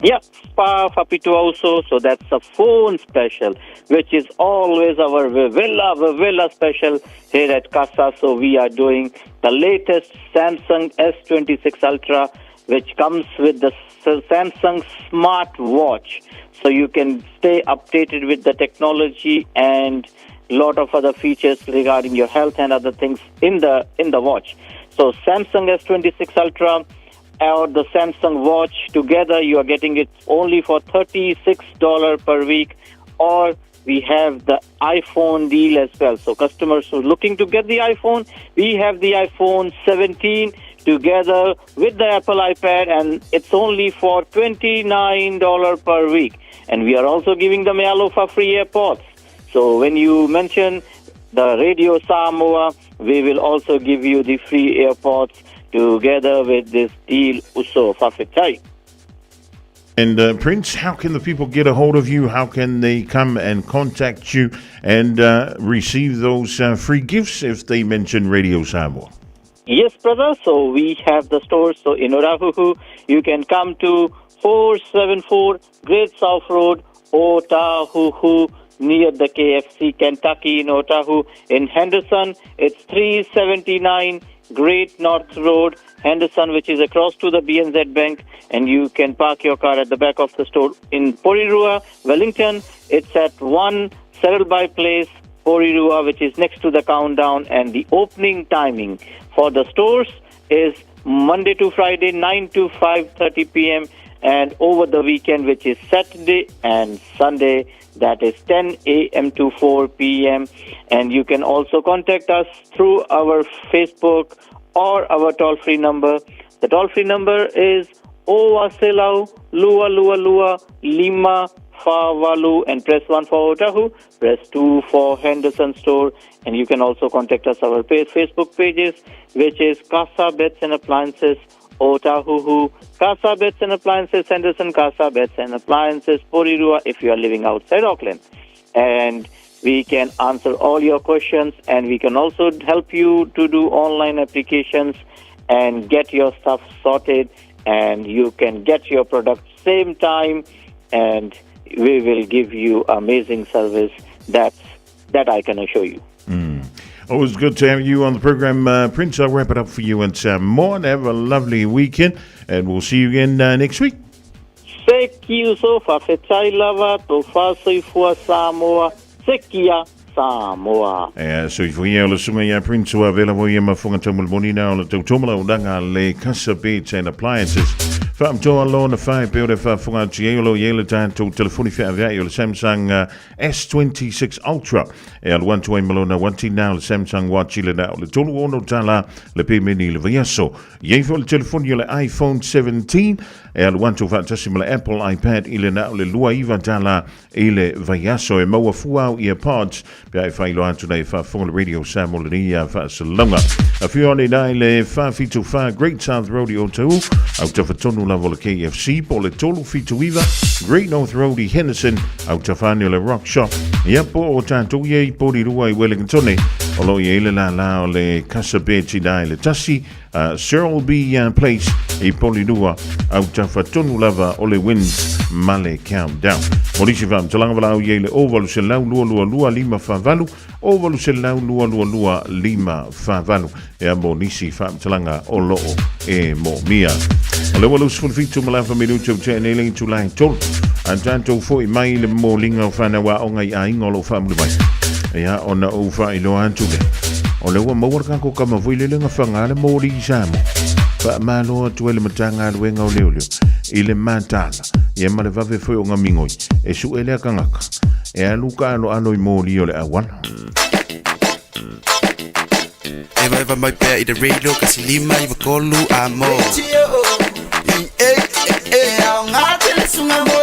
Yep, Spa Fapito also. So that's a phone special, which is always our Villa special here at Casa. So we are doing the latest Samsung S26 Ultra, which comes with the Samsung Smart Watch. So you can stay updated with the technology and a lot of other features regarding your health and other things in the watch. So Samsung S26 Ultra, or the Samsung watch together, you are getting it only for $36 per week. Or we have the iPhone deal as well. So customers who are looking to get the iPhone, we have the iPhone 17 together with the Apple iPad, and it's only for $29 per week. And we are also giving them Alofa free AirPods. So when you mention the Radio Samoa, we will also give you the free AirPods together with this deal Uso Fafetai. And Prince, how can the people get a hold of you? How can they come and contact you and receive those free gifts if they mention Radio Samoa? Yes, brother. So we have the stores. So in Otahuhu, you can come to 474 Great South Road, Otahuhu, near the KFC Kentucky in Otahu. In Henderson, it's 379 Great North Road, Henderson, which is across to the BNZ Bank, and you can park your car at the back of the store. In Porirua, Wellington, it's at 1 Settleby Place, Porirua, which is next to the Countdown, and the opening timing for the stores is Monday to Friday, 9 to 5:30 p.m., and over the weekend, which is Saturday and Sunday, that is 10 a.m. to 4 p.m. And you can also contact us through our Facebook or our toll-free number. The toll-free number is Owaselau Lua Lua Lua Lima Favalu, and press 1 for Otahu, press 2 for Henderson Store. And you can also contact us our Facebook pages, which is Casa Beds and Appliances Otahuhu, Casa Beds and Appliances Henderson, Casa Beds and Appliances Porirua if you are living outside Auckland. And we can answer all your questions, and we can also help you to do online applications and get your stuff sorted, and you can get your product same time, and we will give you amazing service that I can assure you. Always good to have you on the program, Prince. I'll wrap it up for you and more. Have a lovely weekend, and we'll see you again next week. Thank so Fafetai lava to Fasoifua Samoa, Sekia Samoa. So if we are listening, Prince, who are available here, my phone tomorrow morning now, the Tomala Udanga, Le Casa Beds and Appliances. Fam to alone the 5 builder for Gielo Yelatan to telephone Samsung S26 Ultra. El 120 Malona 1 now Samsung Watch now the Tolo Tala Le Pimini Leviaso. Yevol telephone le iPhone 17. El 125 Apple iPad ile na le lua iva tala ile Viaso e maua fuau earpods. Bia fai lo antu nei fa phone Radio Samoa ni fa salonga. A few on le fa fitu fa Great South Road Otahu. Out of a tonu level KFC, Pole Tolu Fituiva, Great North Road Henderson, out of Annual Rock Shop, Yapo Tanto Ye, Porirua, Wellington, Olo Yele La Le Casa Beci Le Tassi, Cyril B. Place, E Polidua, out of a tonu lava, Ole Winds, Male Countdown. Morishivam, Talangavala Yele, Ovaluselau, Lua Lima Favalu, Ovaluselau, Lua Lima Favalu, Eamonisi Fam Talanga, Olo, E Momia. Alo lus ful fitu malafa minuto tene ling tu lai tol. Antanto foi mai le molinga fana wa onga ai ngolo famlu mai. Ya ona ufa ilo antu le. Ole wa mawar ko kama voi le nga fanga le moli sam. Fa malo tu le matanga le nga oleo. Ile matala. Ye male va ve foi onga mingoi. E su ele kangaka. E aluka ano moli ole awan. Eva mai pea I de radio kasi lima I vakolu amo. Ao ngate sunga mo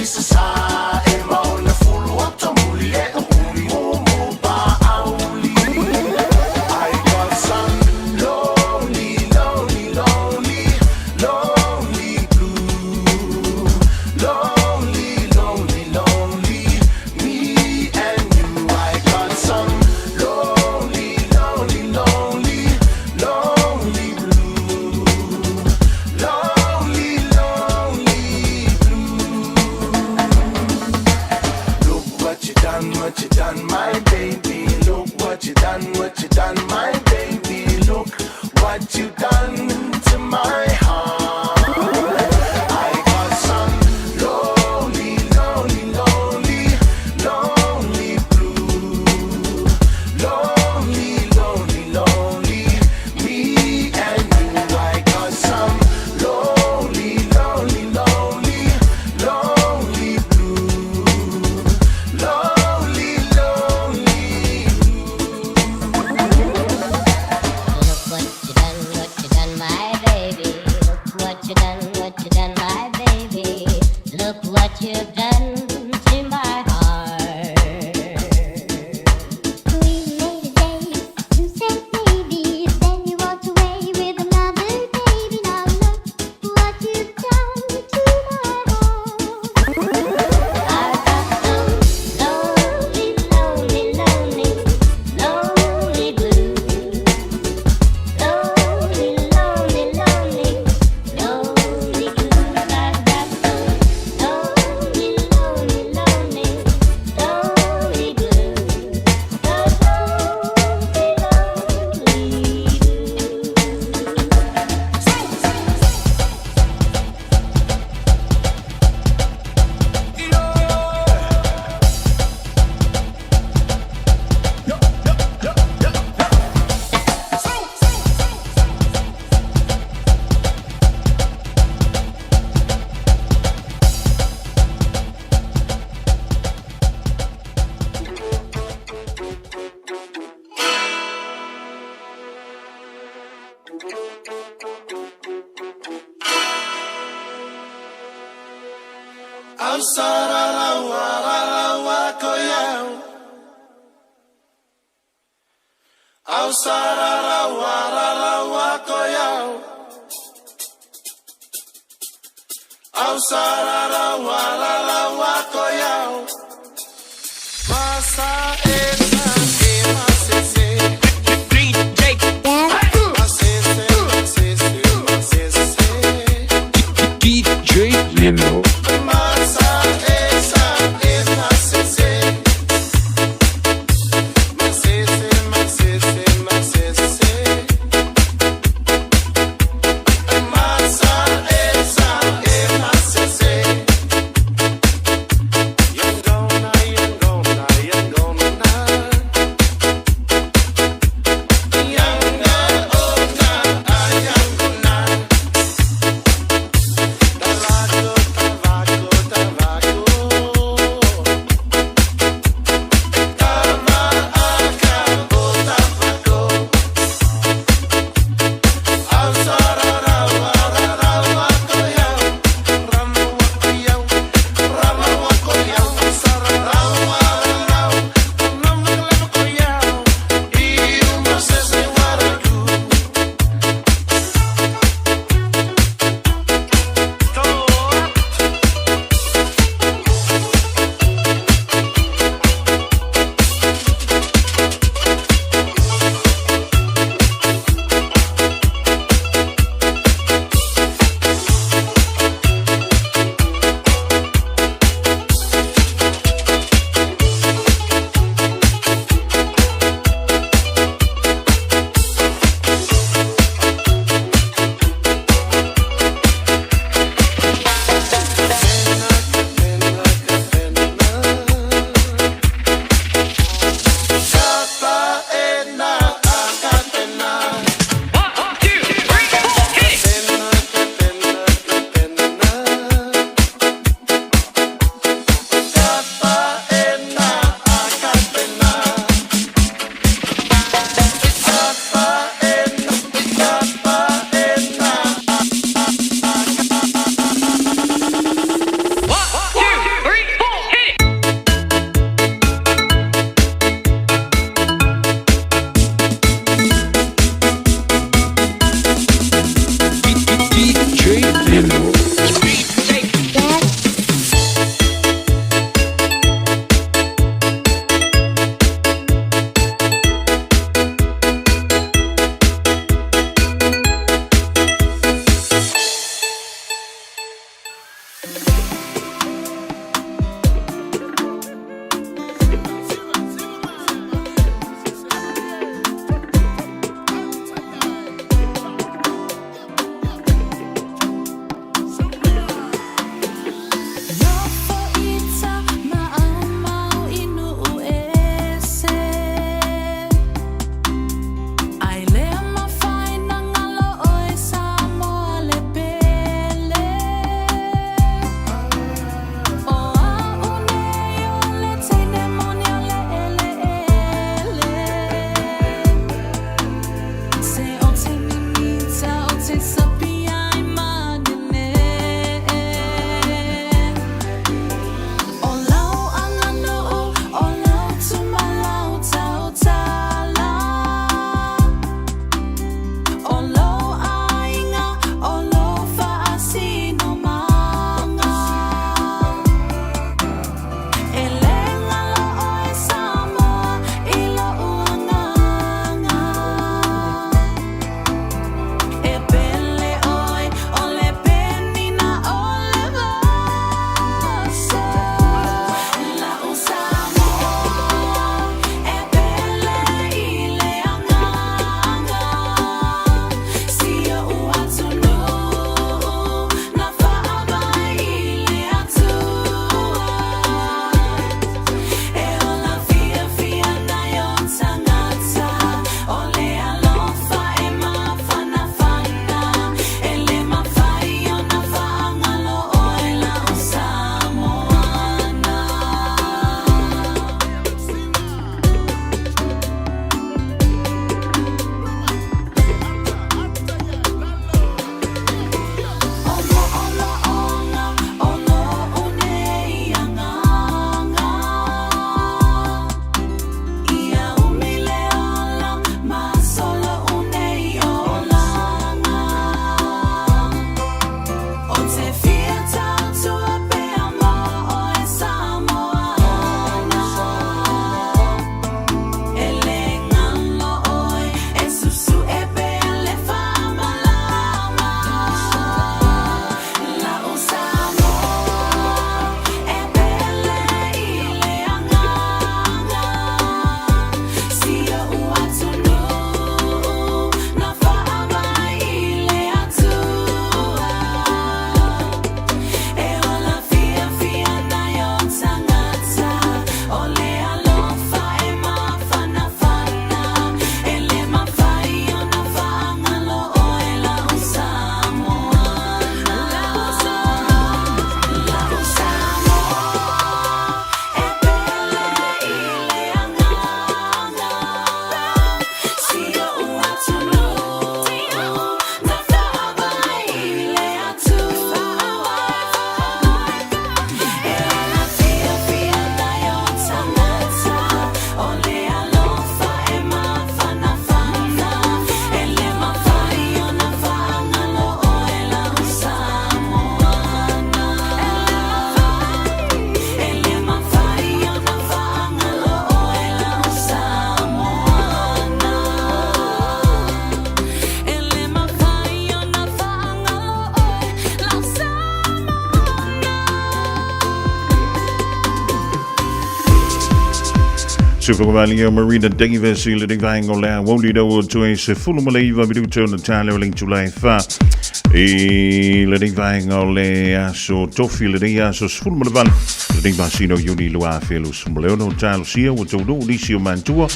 se sa e mau na fulu o tamuli e uri o mo pa Aouli. I got some lonely, lonely, lonely, lonely blue. Lonely, lonely, lonely, me and you. I got some lonely, lonely, lonely, lonely blue. Lonely, lonely blue. Look what you done, my baby. Look what you done, my baby. Look what you done to my heart. I got some lonely, lonely, lonely, lonely blue. Lonely, lonely, lonely, me and you. I got some lonely, lonely, lonely, lonely blue. Lonely, lonely Look what you done, my baby. Look what you done, my baby. Look what you've done to my heart. We made a date, you said maybe, then you walked away with another baby. Now look what you've done to my heart. I got some lonely, lonely, lonely, lonely blue. Lonely, lonely, lonely, lonely blue. I got some lonely, lonely, lonely, lonely blue. Supervalio Marina Davis ile ding vango la won't do to a full Malay we do turn the tale link to life le ding vango le so toffie le dia so full Malavan le ding basino Juni Lua Felus Maleono tale sia wat do Licio Mantua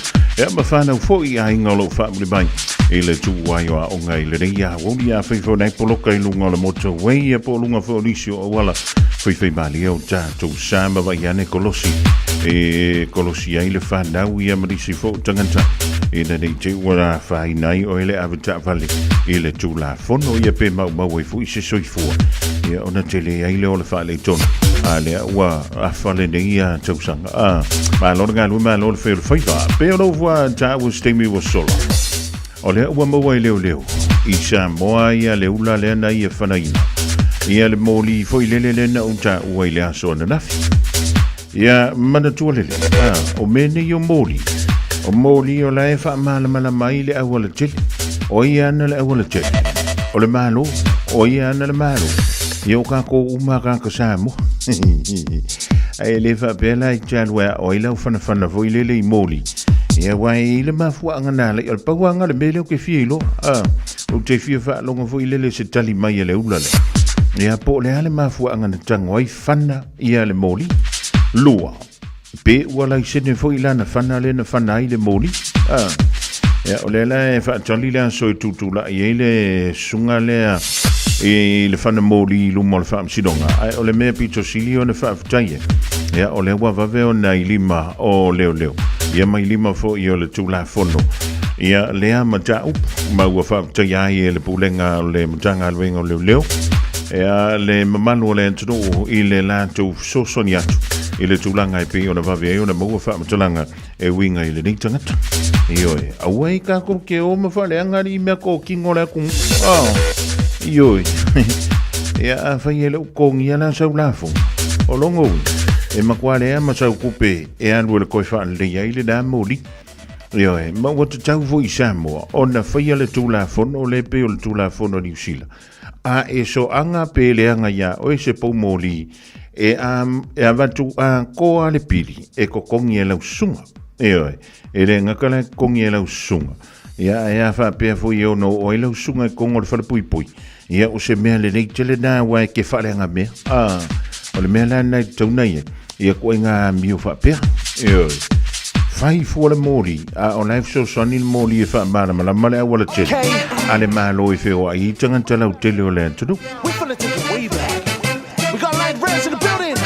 ma fano foi a ingolo family bank ele tu waio a onga le dia won't ya fo na poloka lunga le moto we po lunga fo Licio wala foi balio ja to samba va yane kolosi kolosia ile fana ia marisi fo tanganta ina nei te wara fai nai o ele avata vale ile tula fono ia pe mau e fu se soifo ia ona tele ai le ola fale ton ale wa afale nei ia tausanga ma lo nga lu ma lo fe fai va pe no va ta was temi was solo ole wa mo ile leo i Samoa ia le ula le na ia fana ia le moli fo ile le na unta wa ile aso na nafi ia mana tualele o mene yo moli o la fa mala mai le awala tele o ia na le awala tele o le malo o ia na le malo yo ka ko uma ka Samoa ai le fa bela i jalwa o ila fana vo ile le moli ia wa ile ma fu ngana le pa wa ngale bele ke filo o te fi fa longa vo ile le se tali mai le ulale ia po le ale ma fu ngana tangoi fana ia le moli lua pe wala isene foi lana fana le na fana ile moli ya olela fa tali la so tutu la ile sunga le le fana moli lu mol fam sidonga ai ole me pito silio ne fa taye ya ole wa va ve ona ilima o leo ya mai lima fo yo le tula fono ya le ama ta ma wa fa taye le pulenga le mtanga lwengo leo ya le mamanu le ntuno ile la tu so soniatu ile tulanga pe ona va ve ona mo fa tulanga winga ile ni tangata yoi awai ka ko ke o ma fa le ngari me ko kingola ku yoi ya fa yele ko ngia na sa ulafo o longo ma kwale ma sa kupe anu le ko fa le ile da moli yoi ma wat tau vo Samoa ona fa yele tulafo o le pe o tulafo no ni sila eso anga pe le anga ya o se po moli avatu ko ale pili ko kongi la sunga ele ngakala kongi la sunga ya fa pe fo yo no o la sunga kongo fa pui ya o se me le tele na wa ke fa le ngame o le me la na tona ya ko nga mi fa pe fai fo le moli o life so sonil moli fa mala mala wala tele ale malo fe o ai tanga tala tele o le tudu we finna take it way back. We got live brands in the building.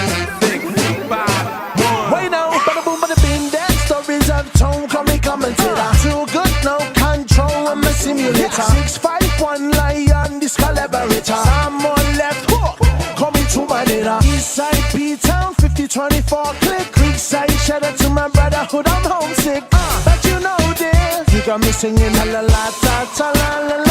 Wait now, bada boom, bada bing, that stories of tone, commentator. Too good, no control, I'm a simulator. 651 lion, this collaborator. Someone left hook, coming to my data. Eastside, P-Town, 5024 click. Creekside, shout out to my brotherhood, I'm homesick. But you know this, you got me singing la la la, ta ta la la la.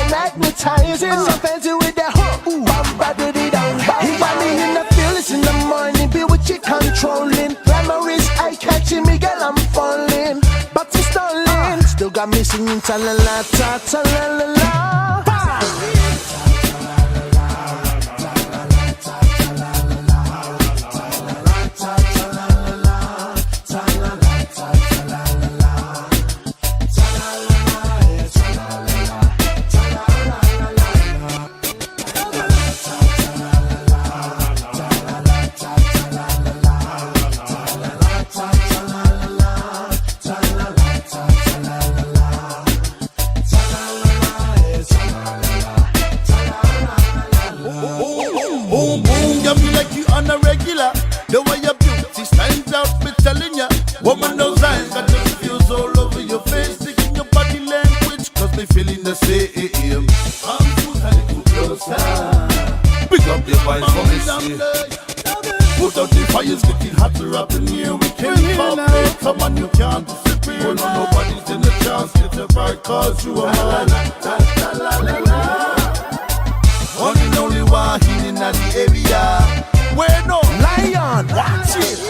Magnetizing, so fancy with that hook. Bamba do the down. He got me in the feelings in the morning. Be with you controlling. Glamorous eye catching me, girl, I'm falling. But it's stalling. Still got me singing ta la la ta ta la la la. me feeling the same. Come put a little closer. Pick up your voice for me, say. Put out the fires, getting hotter up in here. We can't cooperate, come on, you can't disappear. Oh no, nobody's in the chance, get a bright cause you are mine. One and only one in the area. Where no lion, watch it.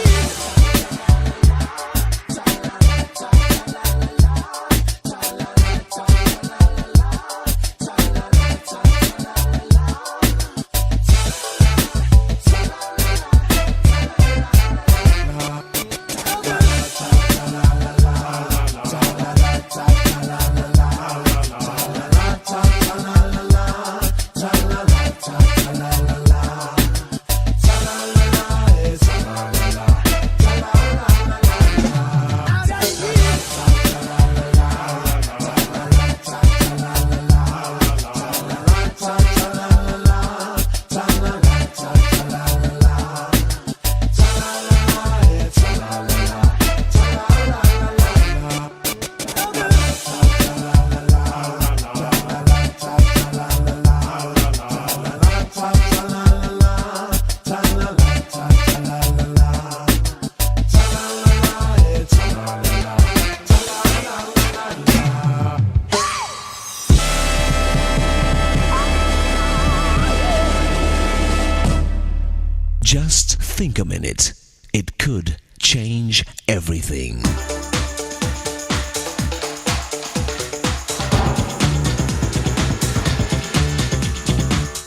Just think a minute. It could change everything.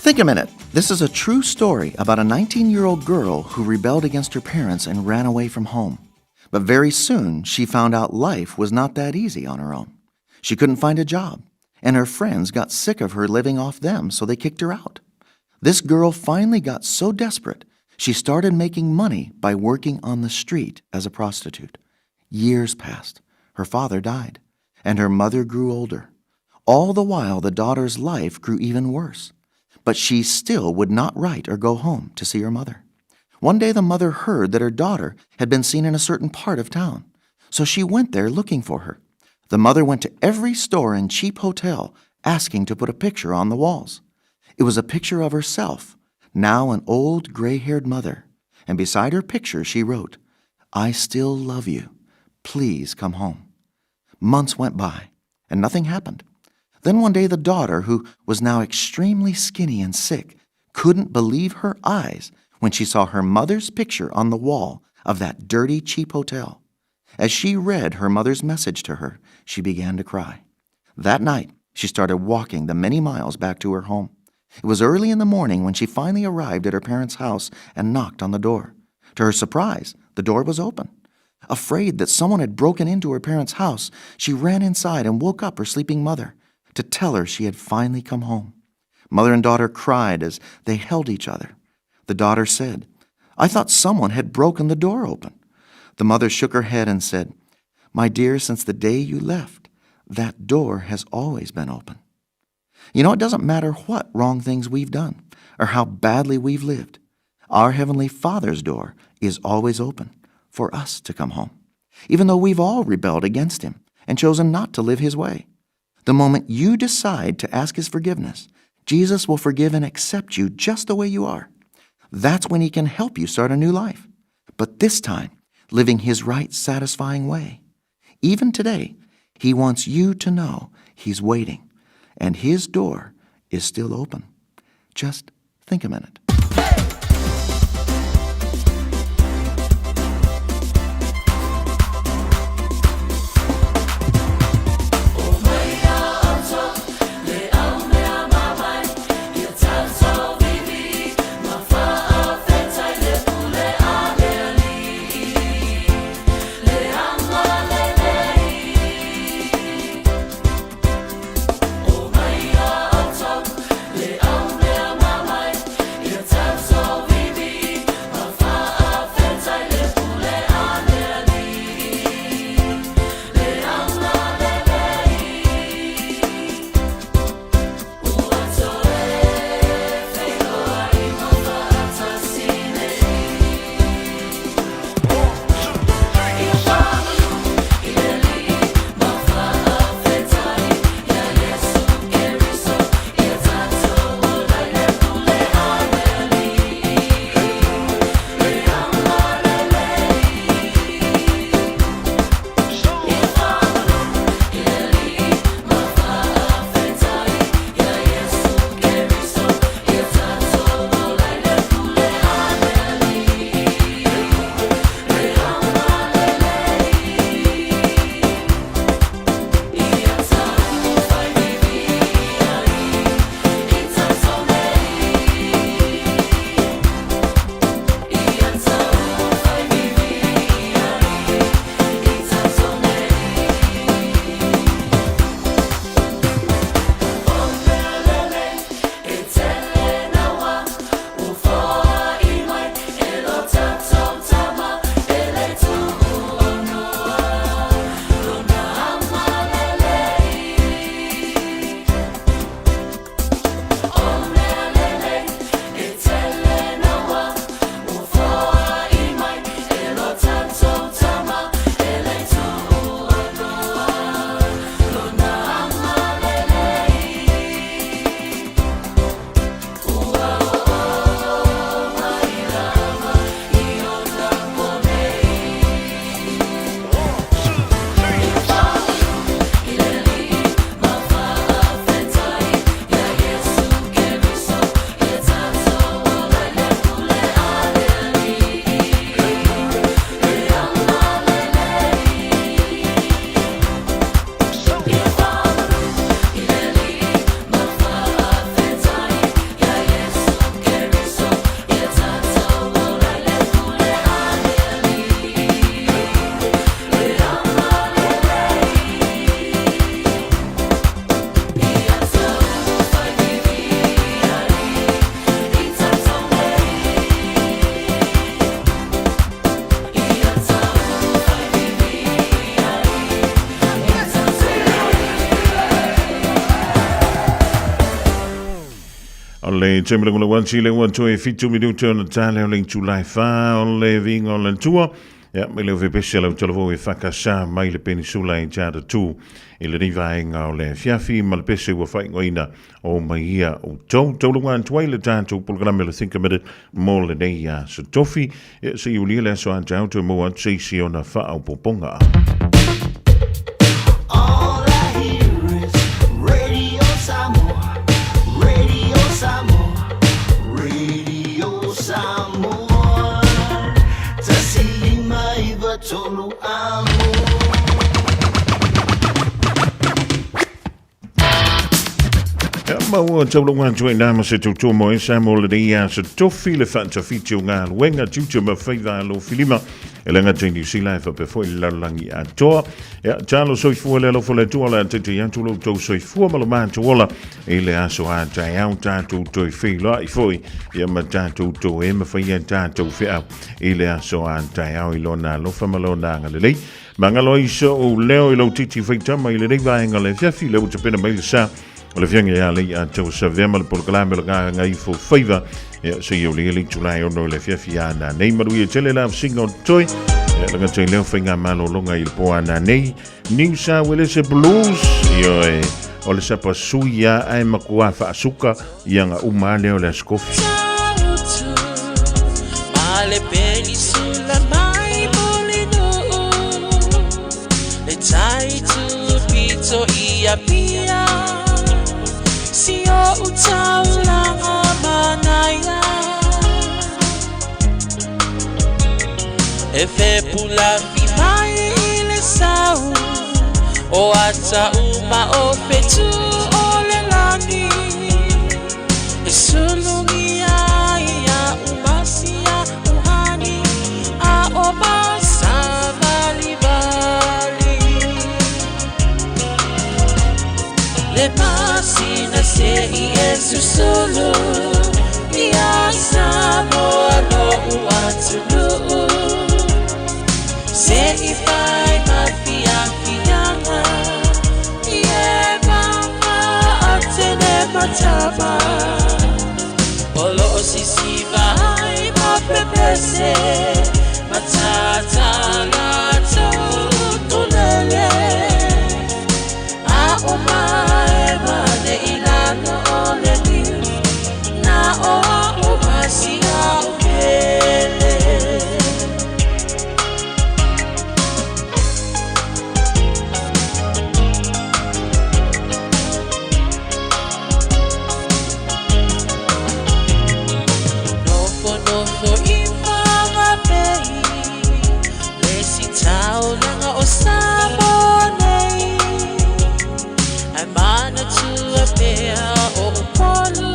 Think a minute. This is a true story about a 19-year-old girl who rebelled against her parents and ran away from home. But very soon, she found out life was not that easy on her own. She couldn't find a job, and her friends got sick of her living off them, so they kicked her out. This girl finally got so desperate, she started making money by working on the street as a prostitute. Years passed. Her father died, and her mother grew older. All the while, the daughter's life grew even worse. But she still would not write or go home to see her mother. One day the mother heard that her daughter had been seen in a certain part of town, so she went there looking for her. The mother went to every store and cheap hotel asking to put a picture on the walls. It was a picture of herself, now an old gray-haired mother, and beside her picture she wrote, "I still love you. Please come home." Months went by, and nothing happened. Then one day the daughter, who was now extremely skinny and sick, couldn't believe her eyes when she saw her mother's picture on the wall of that dirty, cheap hotel. As she read her mother's message to her, she began to cry. That night, she started walking the many miles back to her home. It was early in the morning when she finally arrived at her parents' house and knocked on the door. To her surprise, the door was open. Afraid that someone had broken into her parents' house, she ran inside and woke up her sleeping mother to tell her she had finally come home. Mother and daughter cried as they held each other. The daughter said, "I thought someone had broken the door open." The mother shook her head and said, "My dear, since the day you left, that door has always been open." You know, it doesn't matter what wrong things we've done or how badly we've lived. Our Heavenly Father's door is always open for us to come home, even though we've all rebelled against Him and chosen not to live His way. The moment you decide to ask His forgiveness, Jesus will forgive and accept you just the way you are. That's when He can help you start a new life, but this time, living His right, satisfying way. Even today, He wants you to know He's waiting, and His door is still open. Just think a minute. Ole temele ngula wan chile wan toe fitu minuto na tale ole July fa ole vinga ole tua. Ja, mele ve besela o televo e fakasa mai le peninsula in jada tu. Ile riva inga ole fiafi mal pese wa fai ngoina o maia o tolu wan twaile tanto programa le think about it mo le nei so tofi se yuli le so an to mo an se si ona fa o poponga. All I hear is Radio Samoa, Radio Samoa, Radio Samoa. Tasili mai batolu amo. Maua tau longa tue nama se tau tō moe Samoa le dea se tofi le whanta fiti o ngā luenga tutu ma whaiva alo filima e lenga te New Zealand fa pe foi lalangi a toa e talo soifua le alo fole tua la te te yantu lo tau soifua malo mātu ola e le aso a tai au tātou toi whila i foi e ma tātou tō e ma whaia tātou whia e le aso a tai au i lona lofa malo nanga le lei mangalo iso o leo i lau titi whaitama i le rei vaenga le fiafi leo te pena mai le sa o le fianga ia lei a tau sa vema le polkalame le ngā ngai fo whaiva ia se iau le li tulai ono le fiafi ana nei marui e tele la singa o toi ia langa tei leo whainga malo longa i le po ana nei New South Wales Blues ia e o le sapa sui ia ai makua wha asuka ia ngā uma leo le askofi Male penisula mai molino le tai tu pito ia pia si o utaula manaya e fe pula fi mai le sau o ata uma o fetu o le lani e sulungia ia umasia uhani a o basa vali vali le pasina se Yesu solo ia Samoa no uatulu se ifai mafia fianga ie mama atene matama olo sisi vai mapepese matata lato tulele a omae mane ilano ole ni na o masia upele Nofo infama pei lesi tau langa o sabonei ai mana tua pea o polu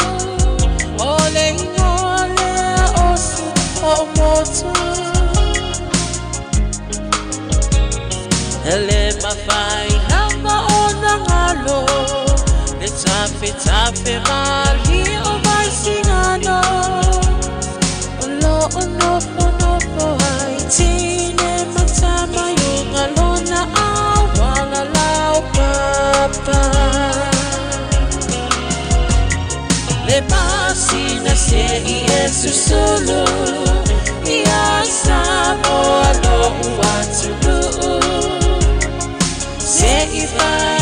ole ingole o su o motu ele mafai nanga o nangalo le tape mali o mai singano Nofo ai tine matama yunga lona awala lau papa le pasina se Yesu solo ia Samoa no uatulu se ifai